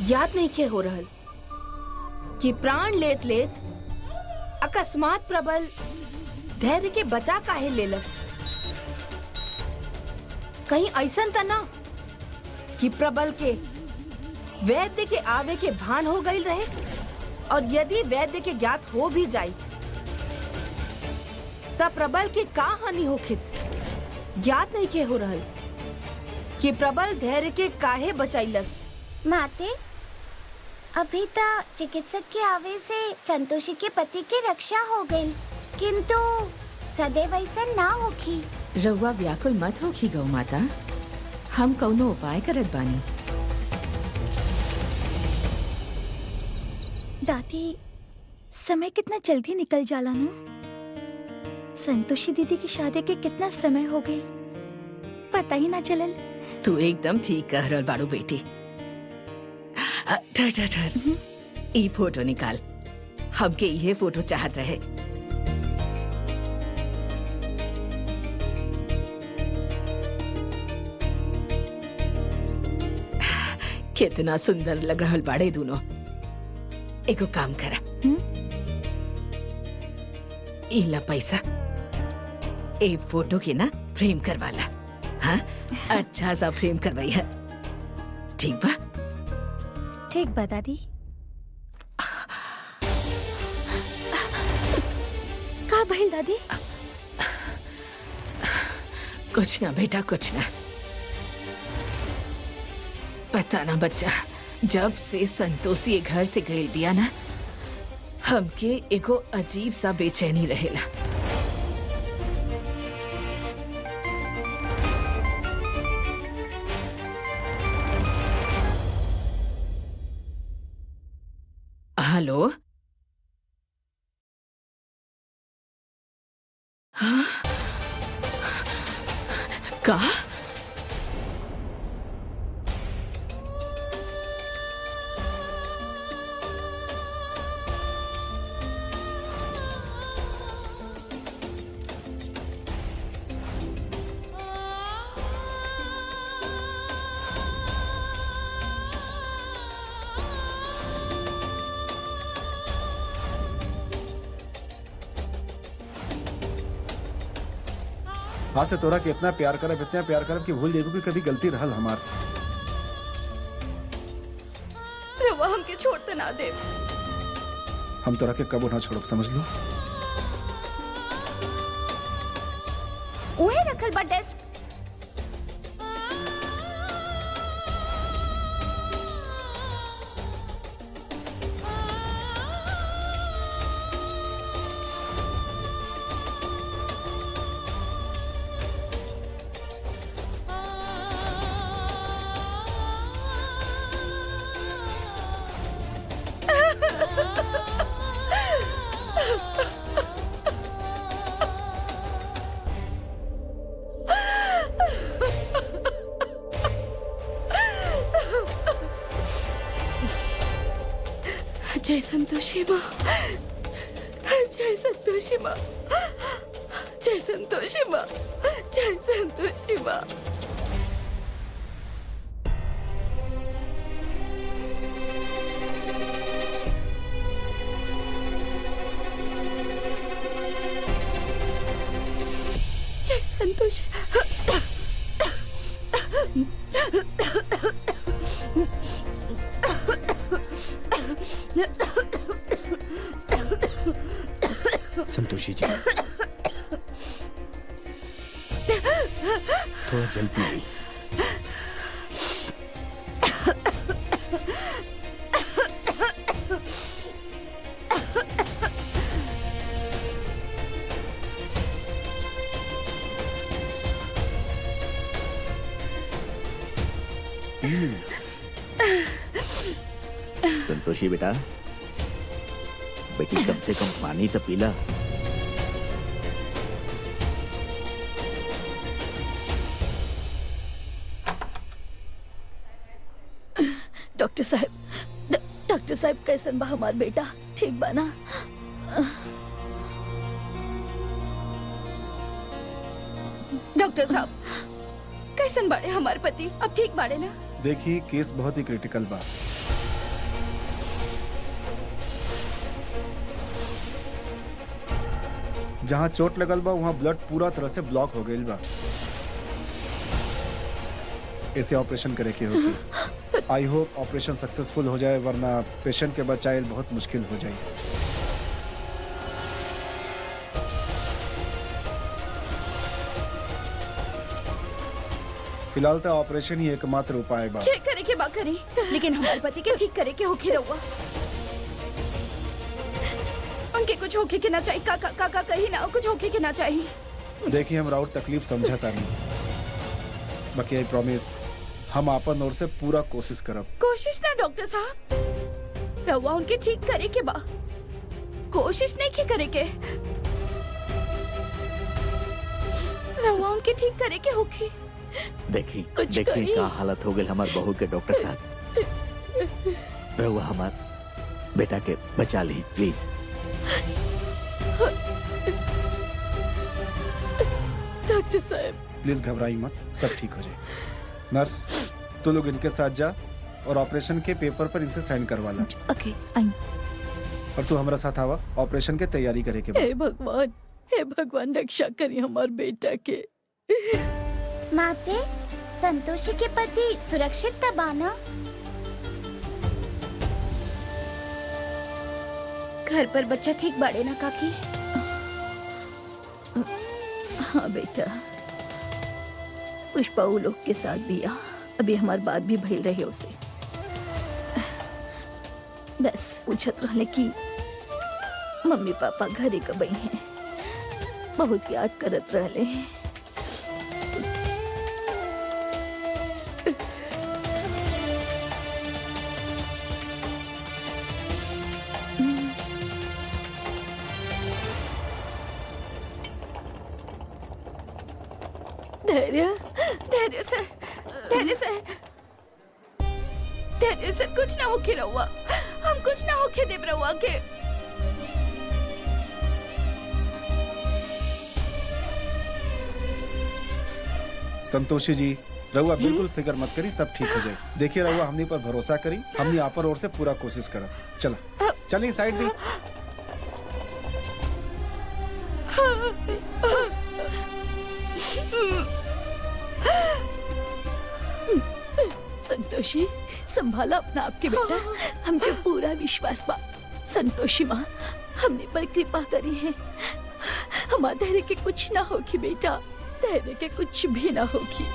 याद नहीं के हो रहल कि प्राण लेत लेत अकस्मात प्रबल धैर्य के बचा काहे लेलस। कहीं ऐसन त ना कि प्रबल के वैद्य के आवे के भान हो गई रहे, और यदि वैद्य के ज्ञात हो भी जाए तब प्रबल के का हानि होखित। ज्ञात नहीं के हो रहल कि प्रबल धैर्य के काहे बचाइलस। माते, अभी तक चिकित्सक के आवे से संतोषी के पति की रक्षा हो गई, किंतु सदैव ऐसा ना होखी। रउआ व्याकुल मत होखी गौ माता, हम कौनो उपाय करत बानी। दादी, समय कितना जल्दी निकल जाला ना। संतोषी दीदी की शादी के कितना समय हो गए, पता ही ना चलल। तू एकदम ठीक कह रहल बाड़ू बेटी। ठहर ठहर ठहर, ई फोटो निकाल। हमके ये फोटो चाहत रहे। कितना सुंदर लग रहल बाड़े दोनों। एगो काम करा, इला पैसा ए फोटो के ना फ्रेम करवाला। हाँ, अच्छा सा फ्रेम करवाई है, ठीक बा? ठीक बा दादी। का भइल दादी? कुछ ना बेटा, कुछ ना। पता ना बच्चा, जब से संतोषी ये घर से गई बिया ना, हमके एगो अजीब सा बेचैनी रहेला। हेलो, हाँ? का? आज से तोरा के इतना प्यार करब कि भूल जेबू कि कभी गलती रहल हमार। रवा हमके छोड़ त ना दे। हम तोरा के कबो ना छोड़ब, समझ लो। उहे रखल बा डेस्क। जय संतोषी माँ, जय संतोषी माँ, जय संतोषी माँ, जय संतोषी माँ। जय संतोषी। संतोषी जी, थोड़ा जल पी ली। संतोषी बेटा, बेटी कम से कम पानी तो पीला। डॉक्टर साहब कैसन बा हमार बेटा? ठीक बा ना? डॉक्टर साहब, कैसन बाड़े हमारे पति? अब ठीक बाड़े ना? देखिए, केस बहुत ही क्रिटिकल बा। जहाँ चोट लगल बा वहाँ ब्लड पूरा तरह से ब्लॉक हो गई बा। ऐसे ऑपरेशन करे के होगी। आई होप ऑपरेशन सक्सेसफुल हो जाए, वरना पेशेंट के बचाए बहुत मुश्किल हो जाए। फिलहाल तो ऑपरेशन ही एकमात्र उपाय बा। चेक करे के बा करी, लेकिन हमारे पति के ठीक करे के होके रहुआ। उनके कुछ होके के ना चाहिए। काका कहीं ना कुछ होके के ना चाहिए। देखिए, हम राउर तकलीफ समझता नहीं, बाकी आई प्रॉमिस हम आपन ओर से पूरा कोशिश करब। कोशिश ना डॉक्टर साहब, रहुआ उनके ठीक करे के बा, कोशिश नहीं के करे के। रहुआ उनके ठीक करे के होके। देखी का हालत हो गई हमार बहू के। डॉक्टर साहब, रहुआ हमार बेटा के बचा ली प्लीज। डॉक्टर साहब प्लीज घबराई मत, सब ठीक हो जाए। नर्स, तू लोग इनके साथ जा और ऑपरेशन के पेपर पर इनसे साइन करवा ला। ओके, आई। और तू हमारा साथ आवा, ऑपरेशन के तैयारी करे के बाद। हे भगवान रक्षा करी हमार बेटा के। माते, संतोषी के पति सुरक्षित तबा ना? घर पर बच्चा ठीक बाड़े ना काकी? हाँ बेटा, पुष्पा वो लोग के साथ भी आ, अभी हमार बात भी भइल रहे उसे। बस पूछत रहले कि मम्मी पापा घरे कब आई हैं, बहुत याद करत रहले हैं। धैर्य धैर्य से धैर्य से धैर्य से कुछ ना होके रहुआ, हम कुछ ना होके देव रहुआ के। संतोषी जी, रहुआ बिल्कुल फिक्र मत करी, सब ठीक हो जाए। देखिए रहुआ हमनी पर भरोसा करी, हमनी आपन ओर से पूरा कोशिश करब। चला चलिए साइड दी। संतोषी, संभाला अपना आपके बेटा, हमके पूरा विश्वास बा। संतोषी माँ हमने पर कृपा करी है, हमारे धैर्य के कुछ ना होगी बेटा, धैर्य के कुछ भी ना होगी।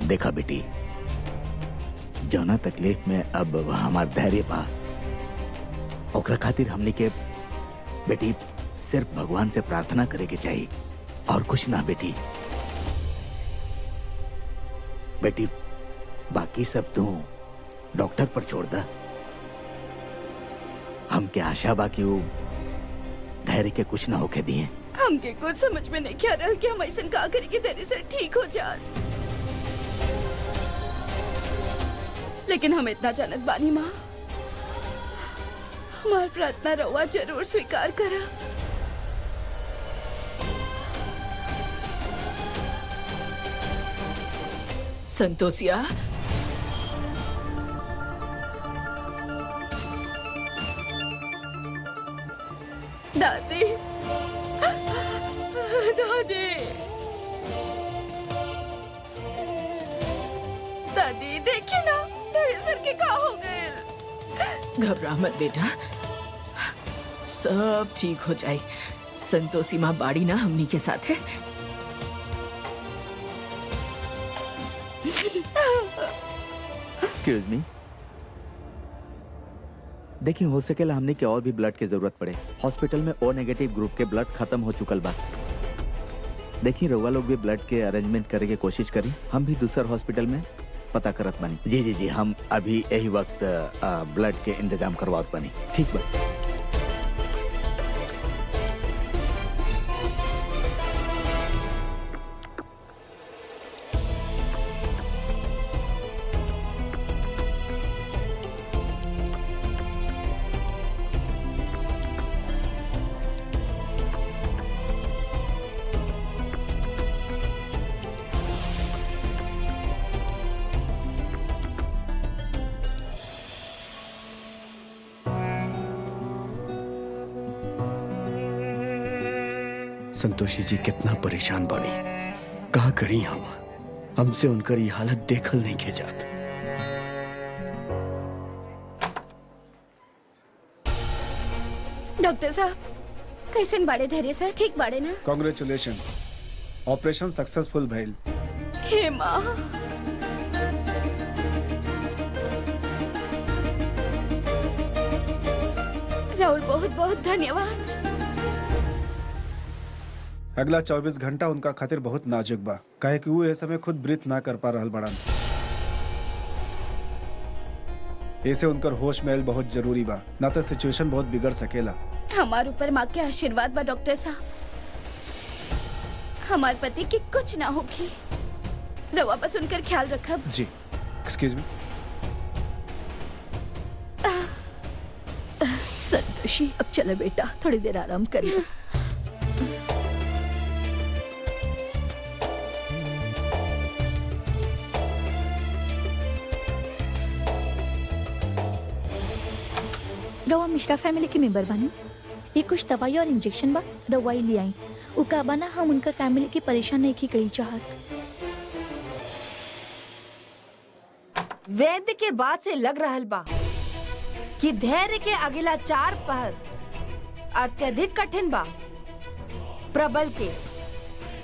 देखा बेटी, जौना तकलीफ में अब हमार धैर्य बा, ओकरा खातिर हमने के बेटी सिर्फ भगवान से प्रार्थना करे के चाहिए और कुछ ना। बेटी बेटी बाकी सब तू डॉक्टर पर छोड़ दा। हमके आशा बा कि वो धैर्य के कुछ ना होके दिए। हमके कुछ समझ में नहीं आ रहा कि हम ऐसा का करी कि धैर्य से ठीक हो जाए, लेकिन हम इतना जानत बानी माँ, हमार प्रार्थना रहुआ जरूर स्वीकार करा। संतोषिया, दादी दादी दादी देखिए ना, धैर्य सर के का हो गए। घबरा मत बेटा, सब ठीक हो जाए। संतोषी माँ बाड़ी ना हमनी के साथ है। एक्सक्यूज मी, देखिए हो सकेला हमने के और भी ब्लड की जरूरत पड़े। हॉस्पिटल में ओ नेगेटिव ग्रुप के ब्लड खत्म हो चुकल बा। देखिए रउआ लोग भी ब्लड के अरेंजमेंट करे के कोशिश करी, हम भी दूसर हॉस्पिटल में पता करत बानी। जी जी जी, हम अभी यही वक्त ब्लड के इंतजाम करवात बानी। ठीक बा। संतोषी जी कितना परेशान बानी, का करी हम, हमसे उनकर ये हालत देखल नहीं के जात। डॉक्टर साहब कैसे बाड़े धैर्य सर, ठीक बाड़े ना? कांग्रेचुलेशंस, ऑपरेशन सक्सेसफुल भइल। हे माँ, राहुल बहुत बहुत धन्यवाद। अगला 24 घंटा उनका खातिर बहुत नाजुक बा, काहे कि वो ये समय खुद ब्रीथ ना कर पा रहल बड़न। ऐसे उनकर होश महल बहुत जरूरी बा, ना तो सिचुएशन बहुत बिगड़ सकेला। हमारे ऊपर माँ के आशीर्वाद बा डॉक्टर साहब, हमारे पति की कुछ ना होगी, रवा बस उनकर ख्याल रखब। जी, एक्सक्यूज मी। संतोषी अब चलो बेटा, थोड़ी देर आराम करिए। रवा मिश्रा फैमिली के मेंबर बानी, ये कुछ दवाई और इंजेक्शन बा, दवाई ले आई। उका बना हम उनकर फैमिली की परेशान नहीं की कई चाहत। वैद्य के बात से लग रहल बा कि धैर्य के अगला 4 पहर अत्यधिक कठिन बा। प्रबल के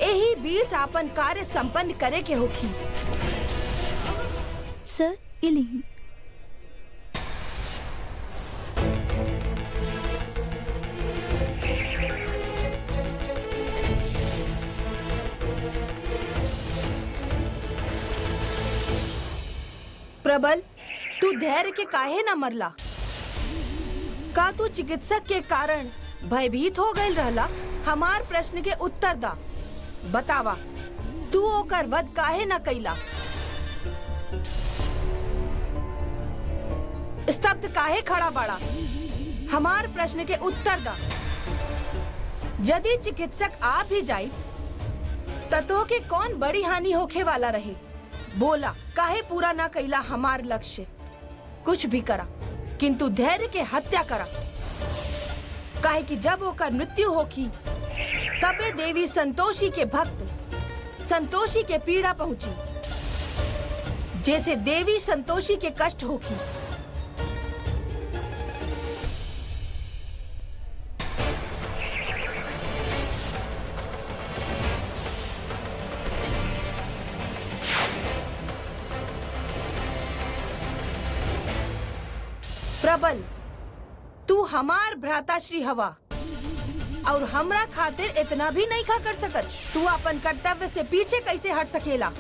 यही बीच आपन कार्य संपन्न करे के होखी। सर ये लीजिए। प्रबल, तू धैर्य के काहे न मरला? का तू चिकित्सक के कारण भयभीत हो गई रहला? हमार प्रश्न के उत्तर दा। बतावा, तू ओकर वध काहे न कैला? स्तब्ध काहे खड़ा बाड़ा? हमार प्रश्न के उत्तर दा। यदि चिकित्सक आ भी जाई तो के कौन बड़ी हानि होखे वाला रहे? बोला, काहे पूरा ना कैला हमार लक्ष्य? कुछ भी करा, किंतु धैर्य के हत्या करा। काहे कि जब ओकर मृत्यु होखी तबे देवी संतोषी के भक्त संतोषी के पीड़ा पहुंची, जैसे देवी संतोषी के कष्ट होखी। प्रबल, तू हमार भ्राताश्री हवा और हमरा खातिर इतना भी नहीं खा कर सकत। तू अपन कर्तव्य से पीछे कैसे हट सकेला?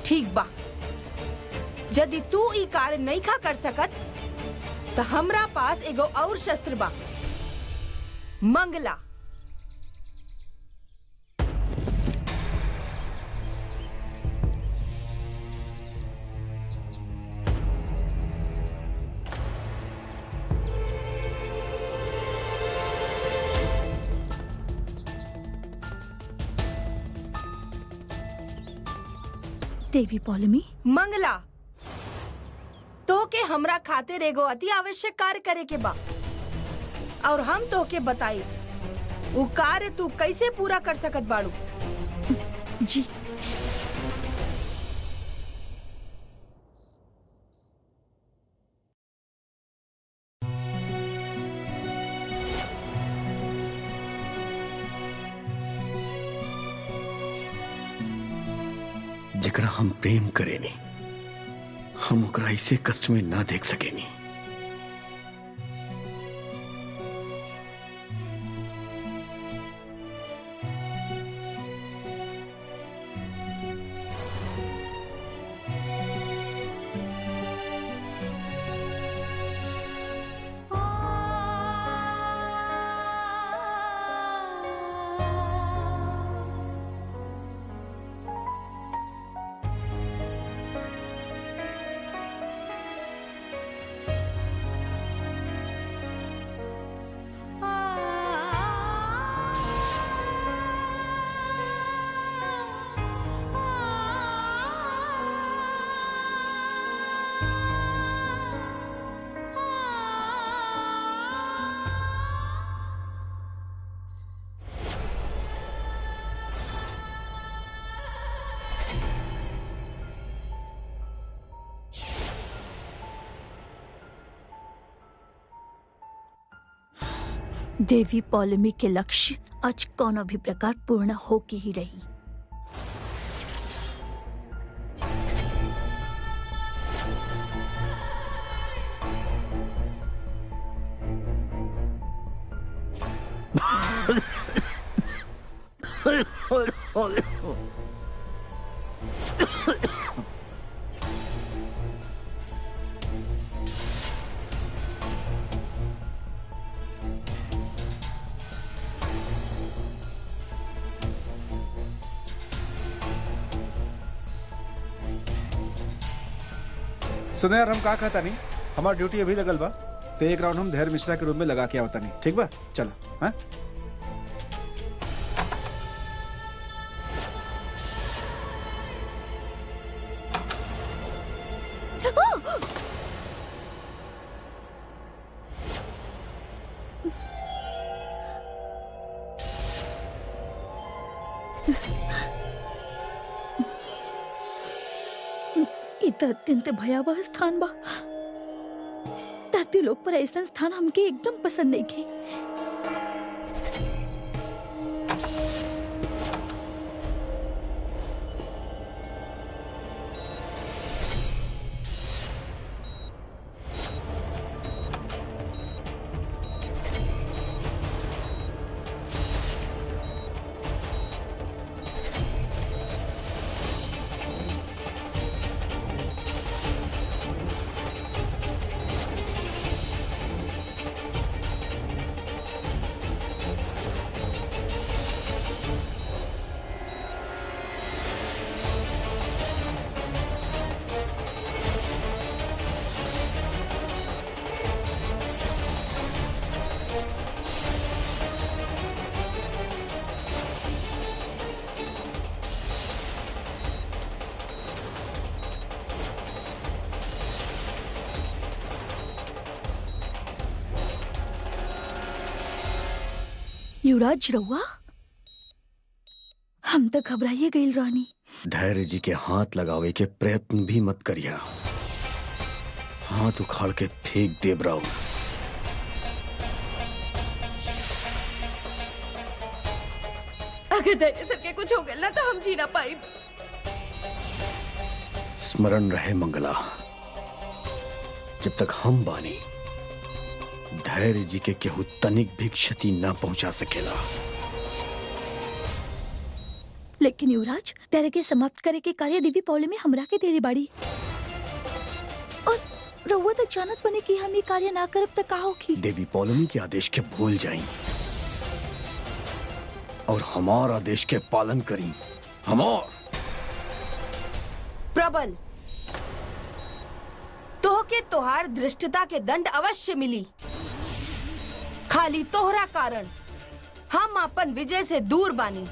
ठीक बा, यदि तू ई कार्य नहीं खा कर सकत तो हमरा पास एगो और शस्त्र बा, मंगला। देवी पौलमी, मंगला, तो के हमरा खातिर एगो अति आवश्यक कार्य करे के बा और हम तो के बताई वो कार्य तू कैसे पूरा कर सकत बाड़ू। जी जेकरा हम प्रेम करेनी, हम ओकरा ऐसे कष्ट में ना देख सकेनी। देवी पौलमी के लक्ष्य आज कोनो भी प्रकार पूर्ण हो के ही रही। सुनो यार, हम का कहता नहीं, हमारा ड्यूटी अभी लगल बा, तो एक राउंड हम धैर्य मिश्रा के रूम में लगा के आवता नहीं। ठीक बा, चलो। हाँ, इत अत्यंत भयावह स्थान बा। धरती लोक पर ऐसा स्थान हमके एकदम पसंद नहीं खे। युवराज रउआ, हम तो घबराइए गईल रानी। धैर्य जी के हाथ लगावे के प्रयत्न भी मत करिया। हाथ उखाड़ के फेंक देब राव। अगर धैर्य सर के कुछ हो गया ना तो हम जी ना पाई। स्मरण रहे मंगला, जब तक हम बानी धैर्य जी के केहू तनिक भी क्षति ना पहुंचा सकेला। लेकिन युवराज, तेरे के समाप्त करे के कार्य देवी पौले में हमरा के तेरी बाड़ी, और रउआ तो जानत बने कि हम ये कार्य ना करब तो का होगी। देवी पौलमी के आदेश के भूल जाई और हमार आदेश के पालन करी। हमार प्रबल, तोहके तोहार धृष्टता के दंड अवश्य मिली। खाली तोहरा कारण हम अपन विजय से दूर बानी।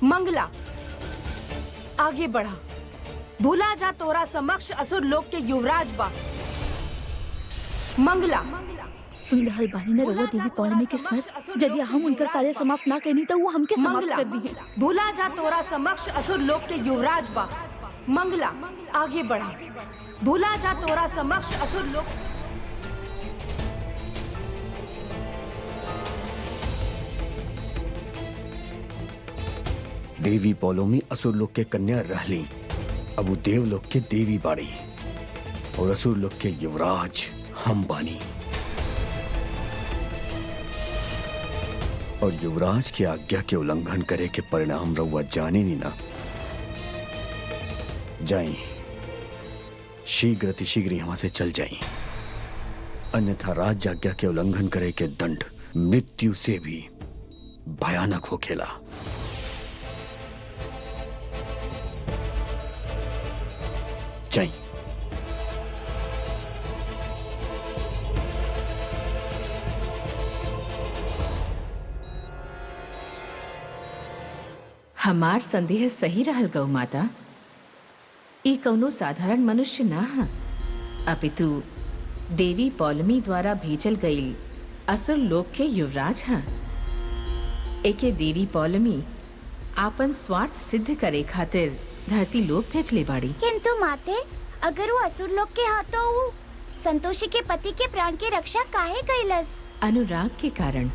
मंगला, आगे बढ़ा। भूला जा तोरा समक्ष असुर लोक के युवराज बा। मंगला, सुन रहल बानी ने रउआ देवी पौलमी के स्मर, यदि हम उनकर कार्य समाप्त ना करनी तो वो हमके समाप्त कर दी। भूला जा तोरा समक्ष असुर लोक के युवराज बा। मंगला, आगे बढ़ा। भूला जा तोरा समक्ष असुर लोक। देवी पौलोमी असुर लोक के कन्या रहली, अब वो देवलोक के देवी बाड़ी और असुर लोक के युवराज हम बानी। और युवराज की आज्ञा के उल्लंघन करे के परिणाम रउआ जाने नी ना। जाई, शीघ्र अतिशीघ्र यहाँ से चल जाई, अन्यथा राज्य आज्ञा के उल्लंघन करे के दंड मृत्यु से भी भयानक होखेला। जाई। हमार संदेह सही रहल गौ माता। ई कौनो साधारण मनुष्य ना हा, अपितु देवी पौलमी द्वारा भेजल गईल असुर लोक के युवराज हा। एके देवी पौलमी आपन स्वार्थ सिद्ध करे खातिर धरती लोक भेजले बाड़ी। किंतु माते, अगर वो असुर लोग के हाथों वो संतोषी के पति के प्राण की रक्षा काहे कैलस? अनुराग के कारण।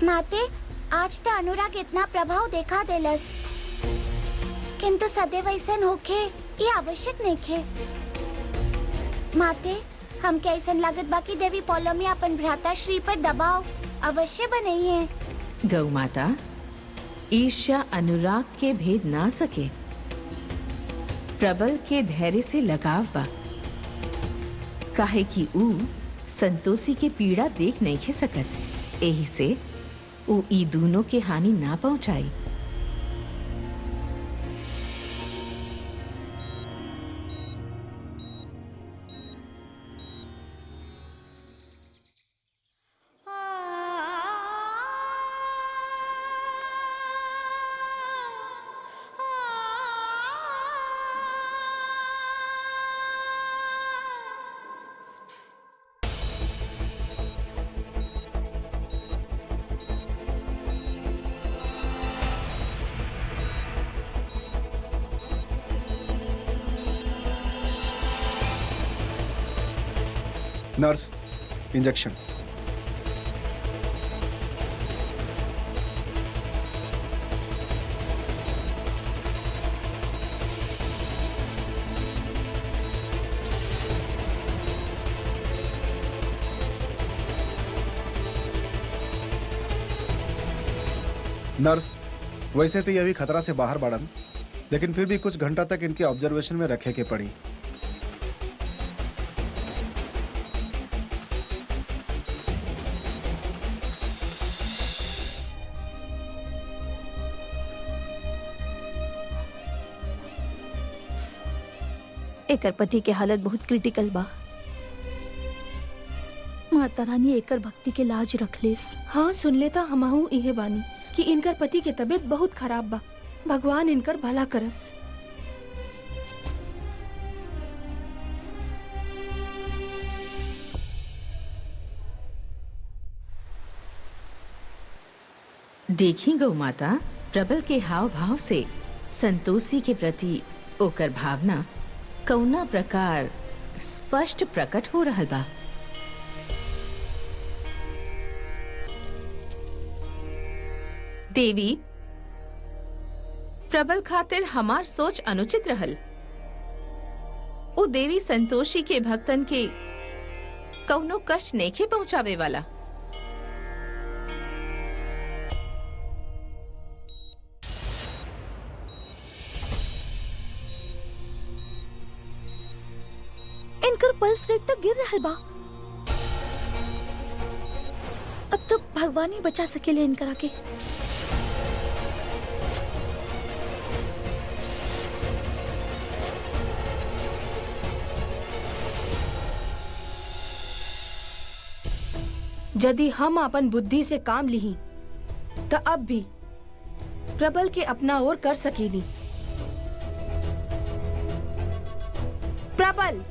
माते, आज तो अनुराग इतना प्रभाव देखा देलस, किंतु सदैव ऐसन होखे ये आवश्यक नहीं खे। माते, हम कैसन लागत बाकी देवी पौलमी अपन भ्राता श्री पर दबाव अवश्य बनाई है। गौ माता, ईर्ष्या अनुराग के भेद ना सके। प्रबल के धैर्य से लगाव बा, काहे कि ऊ संतोषी के पीड़ा देख नहीं खे सकत। एही से ऊ ई दोनों के हानि ना पहुंचाई। Nurse, injection. नर्स, वैसे तो ये अभी खतरा से बाहर बाड़न, लेकिन फिर भी कुछ घंटा तक इनके ऑब्जर्वेशन में रखे के पड़ी। एकर पति के हालत बहुत क्रिटिकल बा। माता रानी एकर भक्ति के लाज रखलेस। हाँ, सुन लेता हमहू इहे बानी कि इनकर पति के तबीयत बहुत खराब बा। भगवान इनकर भला करस। देखी गौ माता, प्रबल के हाव भाव से संतोषी के प्रति ओकर भावना कौना प्रकार स्पष्ट प्रकट हो रहल बा। देवी, प्रबल खातिर हमार सोच अनुचित रहल। ओ देवी संतोषी के भक्तन के कौनो कष्ट नेखे पहुंचावे वाला। इनकर पल्स रेट तक गिर रहल बा। अब तो भगवान ही बचा सकेले इनकरा के। यदि हम अपन बुद्धि से काम लिही तो अब भी प्रबल के अपना ओर कर सकेनी। प्रबल,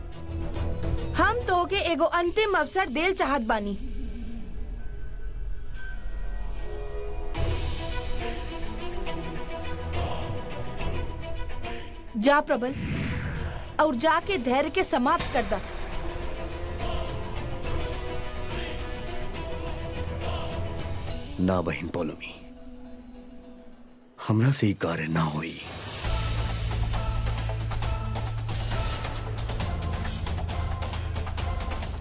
हम तो के एगो अंतिम अवसर देल चाहत बानी। जा प्रबल, और जाके धैर्य के समाप्त कर दा। ना बहन पौलमी, हमरा से ही कार्य ना हुई।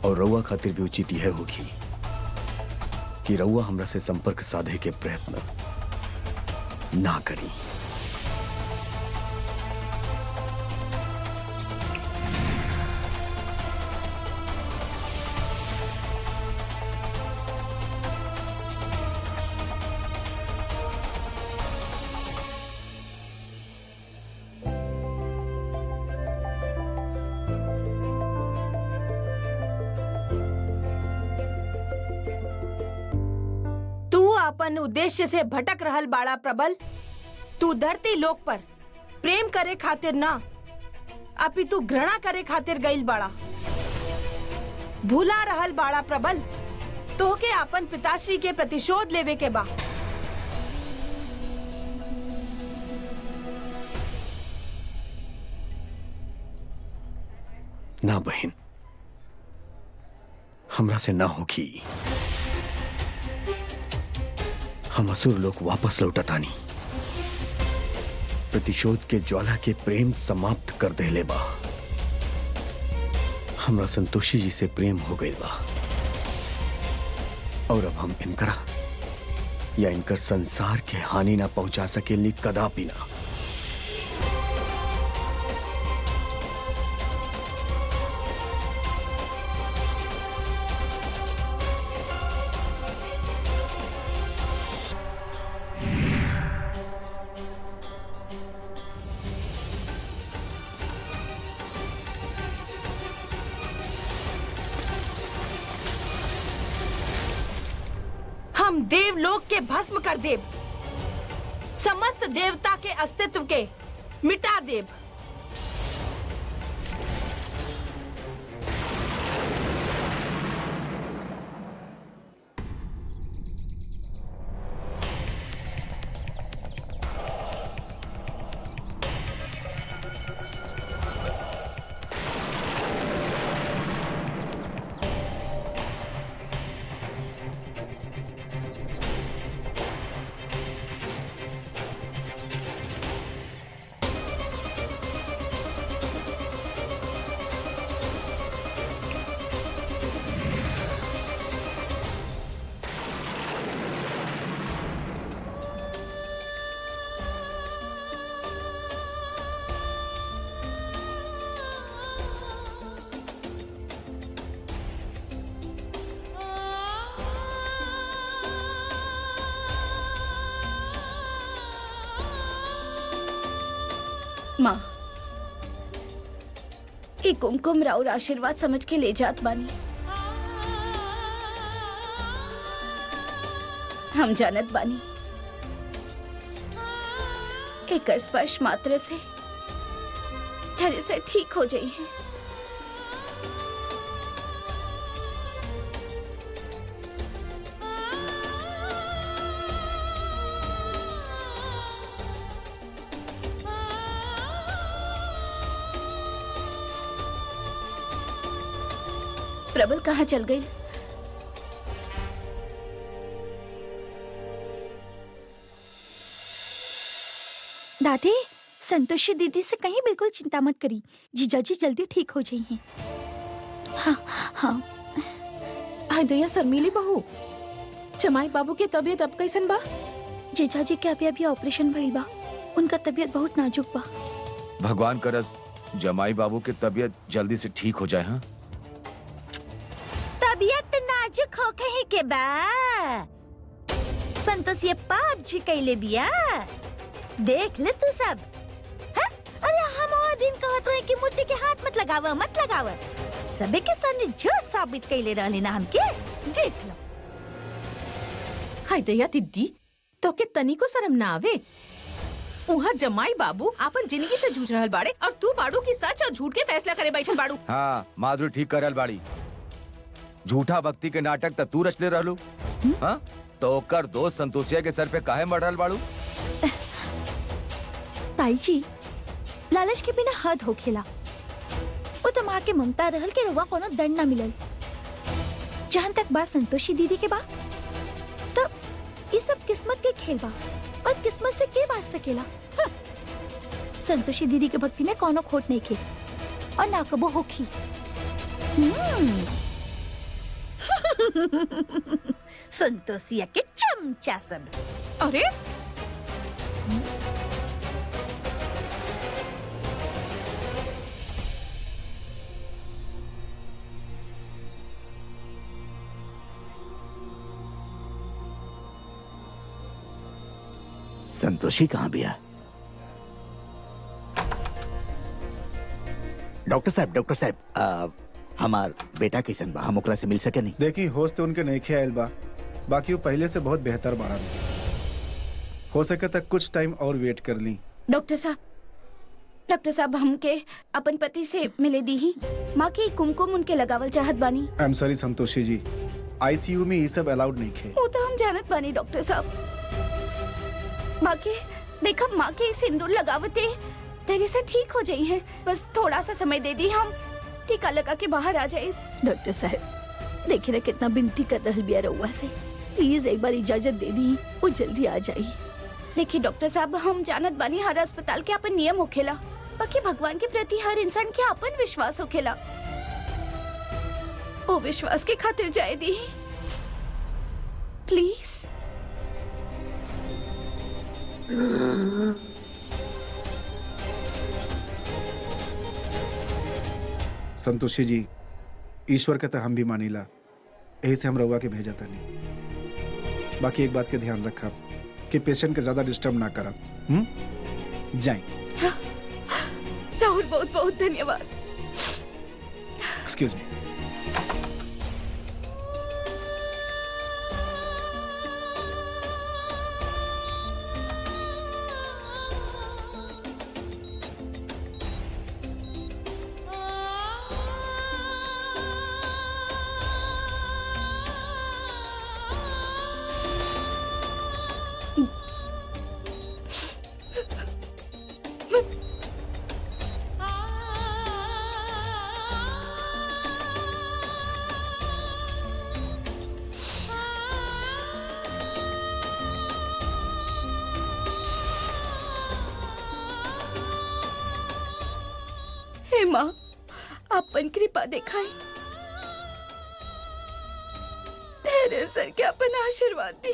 और रउआ खातिर भी उचित यह होगी कि रउआ हमरा से संपर्क साधे के प्रयत्न ना करी। अपन उद्देश्य से भटक रहल बाड़ा प्रबल। तू धरती लोक पर प्रेम करे खातिर ना, अपितु घृणा करे खातिर गइल बाड़ा। भूला रहल बाड़ा प्रबल, तोहके अपन पिताश्री के प्रतिशोध लेवे के बा। ना बहन, हमरा से ना होगी। हम असुर लोग वापस लौटतानी। प्रतिशोध के ज्वाला के प्रेम समाप्त कर देले बा। हमरा संतोषी जी से प्रेम हो गई बा, और अब हम इनकरा या इनकर संसार के हानि ना पहुंचा सकेली कदापि ना। हम देवलोक के भस्म कर देव, समस्त देवता के अस्तित्व के मिटा देव। माँ, ये कुमकुम राउर आशीर्वाद समझ के ले जात बानी। हम जानत बानी एक स्पर्श मात्र से धैर्य से ठीक हो जाई है। प्रबल कहाँ चल गई? दादी, संतोषी दीदी से कहीं बिल्कुल चिंता मत करी, जीजाजी जल्दी ठीक हो जाइए। हाँ हाँ। हाय दया शर्मीली बहू, जमाई बाबू के तबीयत अब कैसन बा? जीजाजी के अभी ऑपरेशन भइल बा, उनका तबीयत बहुत नाजुक बा। भगवान करस जमाई बाबू के तबीयत जल्दी से ठीक हो जाए। हाँ, तबीयत नाजुक हो कहीं के बा। संतोष ये पाप जी कैले बिया, देख ले तू सब। हाँ? अरे हम वो दिन कहत रहे कि मुद्दे के हाथ मत लगावा, मत लगावा। सबे के सामने झूठ साबित कैले रहले ना हमके, देख लो। हाय दया दीदी, तो के तनी को शर्म ना आवे? उहाँ जमाई बाबू आपन जिंदगी से जूझ रहल बाड़े और तू बाड़ू की सच और झूठ के फैसला करे बैठल बाड़ू। हाँ माधुरी ठीक करल बाड़ी। झूठा भक्ति के नाटक त तू रचले रहलू। हाँ, तो ओकर दोस्त संतोषिया के सर पे काहे मरल बाड़ू? ताई जी, लालच के बिना हद हो खेला। वो तो माँ के ममता रहल के रवा कोनो दंड ना मिलल। जहाँ तक बात संतोषी दीदी के बा, तो ये सब किस्मत के खेल बा और किस्मत से के बात सकेला। हाँ। संतोषी दीदी के भक्ति में कोनो खोट नहीं खे और ना कबो होखी। संतोषिया के चमचा सब। अरे संतोषी कहाँ बिया? डॉक्टर साहब, हमार बेटा कैसन बा? हम ओकरा से मिल सके नहीं? देखी होश तो उनके नहीं आयल बा, बाकी वो पहले से बहुत बेहतर बाड़ा। हो सके तक कुछ टाइम और वेट कर ली। डॉक्टर साहब हमके अपन पति से मिले दी ही। माँ की कुमकुम उनके लगावल चाहत बानी। आई एम सॉरी संतोषी जी, आईसीयू में ये सब अलाउड नहीं खे। वो तो हम जानत बानी डॉक्टर साहब। बाकी देखा माँ के सिंदूर लगावते धैर्य से ठीक हो जाई है। बस थोड़ा सा समय दे दी, हम टीका लगा के बाहर आ जाए। डॉक्टर साहब, देखिए ना कितना विनती कर रहल बिया रउआ से, प्लीज एक बार इजाजत दे दी, वो जल्दी आ जाई। देखिए डॉक्टर साहब, हम जानत बानी हर अस्पताल के अपन नियम होखेला, बाकी भगवान के प्रति हर इंसान के अपन विश्वास होखेला। वो विश्वास के खातिर जाए दी प्लीज। संतोषी जी, ईश्वर के तो हम भी मानीला, यही से हम रउआ के भेजा था नहीं। बाकी एक बात के ध्यान रखा कि पेशेंट के ज्यादा डिस्टर्ब ना करब। जाए। राहुल, बहुत बहुत धन्यवाद। Excuse me. हे माँ, अपन कृपा दिखाई, धैर्य सर के अपन आशीर्वाद दी।